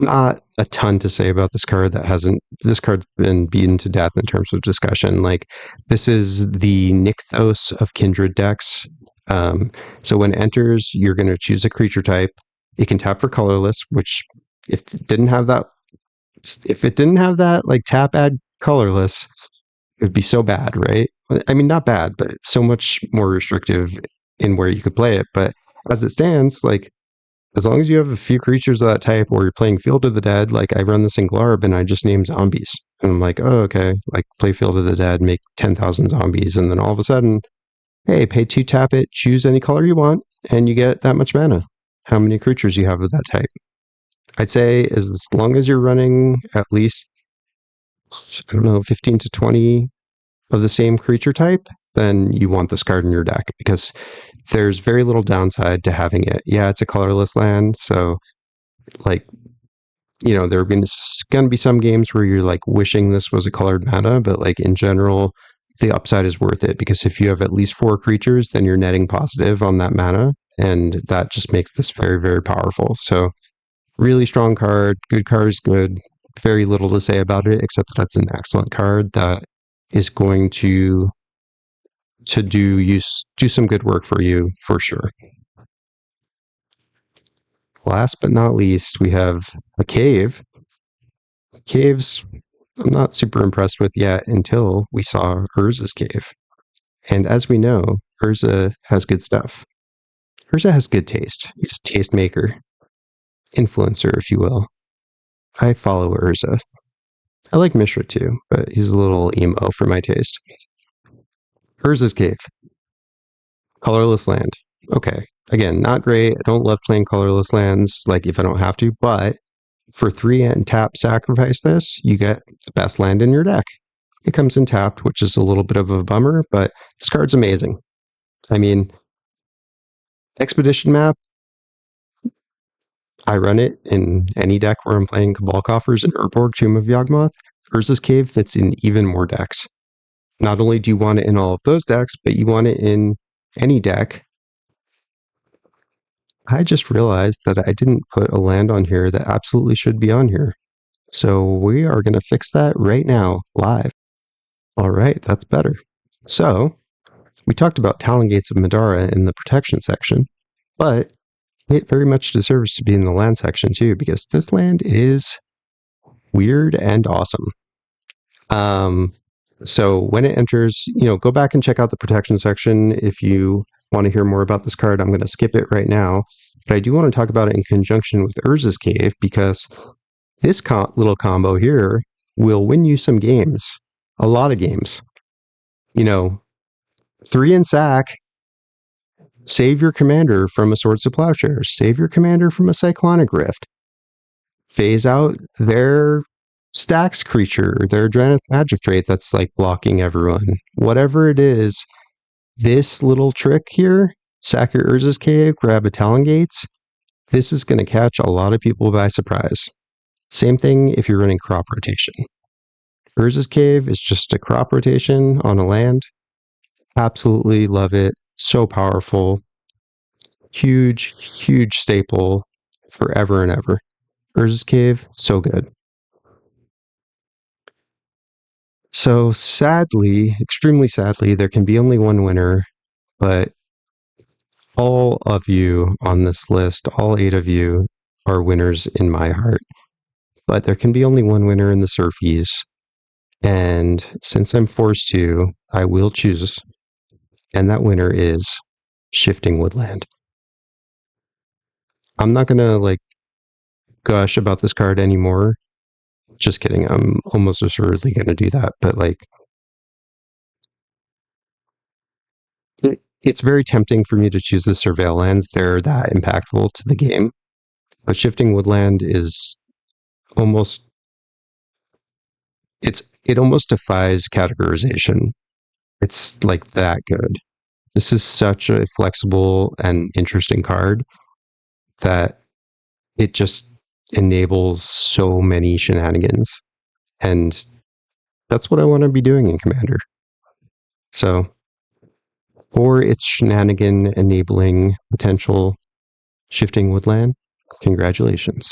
Not a ton to say about this card that hasn't. This card's been beaten to death in terms of discussion. Like, this is the Nykthos of Kindred decks. So when it enters, you're going to choose a creature type. It can tap for colorless, which if it didn't have that like tap add colorless, it would be so bad, right? I mean, not bad, but so much more restrictive in where you could play it. But as it stands, like, as long as you have a few creatures of that type, or you're playing Field of the Dead, like I run this in Glarb and I just name zombies. And I'm like, oh, okay, like play Field of the Dead, make 10,000 zombies. And then all of a sudden, hey, pay 2, tap it, choose any color you want, and you get that much mana. How many creatures you have of that type? I'd say as long as you're running at least, I don't know, 15 to 20 of the same creature type, then you want this card in your deck, because there's very little downside to having it. Yeah, it's a colorless land, so like, there are going to be some games where you're like wishing this was a colored mana, but like in general, the upside is worth it, because if you have at least 4 creatures, then you're netting positive on that mana, and that just makes this very, very powerful. So really strong card. Good card is good. Very little to say about it, except that it's an excellent card that is going to do some good work for you for sure. Last but not least, we have a cave. Caves, I'm not super impressed with yet until we saw Urza's cave. And as we know, Urza has good stuff. Urza has good taste. He's a taste maker, influencer, if you will. I follow Urza. I like Mishra too, but he's a little emo for my taste. Urza's cave. Colorless land. Okay. Again, not great. I don't love playing colorless lands, like if I don't have to, but For 3 and tap sacrifice this, you get the best land in your deck. It comes in tapped, which is a little bit of a bummer, but this card's amazing. I mean, Expedition Map, I run it in any deck where I'm playing Cabal Coffers and Urborg, Tomb of Yawgmoth. Urza's Cave fits in even more decks. Not only do you want it in all of those decks, but you want it in any deck. I just realized that I didn't put a land on here that absolutely should be on here. So we are going to fix that right now, live. All right, that's better. So we talked about Talon Gates of Madara in the protection section, but it very much deserves to be in the land section too, because this land is weird and awesome. So when it enters, go back and check out the protection section if you want to hear more about this card. I'm going to skip it right now, but I do want to talk about it in conjunction with Urza's Cave, because this little combo here will win you some games, a lot of games. 3 in sack, save your commander from a Swords to Plowshares, save your commander from a Cyclonic Rift, phase out their Stax creature, their Dranith Magistrate that's like blocking everyone. Whatever it is, this little trick here, sack your Urza's Cave, grab a Talon Gates, this is going to catch a lot of people by surprise. Same thing if you're running crop rotation. Urza's Cave is just a crop rotation on a land. Absolutely love it. So powerful. Huge, huge staple forever and ever. Urza's Cave, so good. So sadly, extremely sadly, there can be only one winner, but all of you on this list, all 8 of you, are winners in my heart. But there can be only one winner in the Surfies, and since I'm forced to, I will choose, and that winner is Shifting Woodland. I'm not gonna gush about this card anymore. Just kidding. I'm almost assuredly gonna do that, but it's very tempting for me to choose the Surveil lands. They're that impactful to the game. But Shifting Woodland is almost it almost defies categorization. It's like that good. This is such a flexible and interesting card that it just enables so many shenanigans. And that's what I want to be doing in Commander. So for its shenanigan enabling potential, Shifting Woodland, congratulations.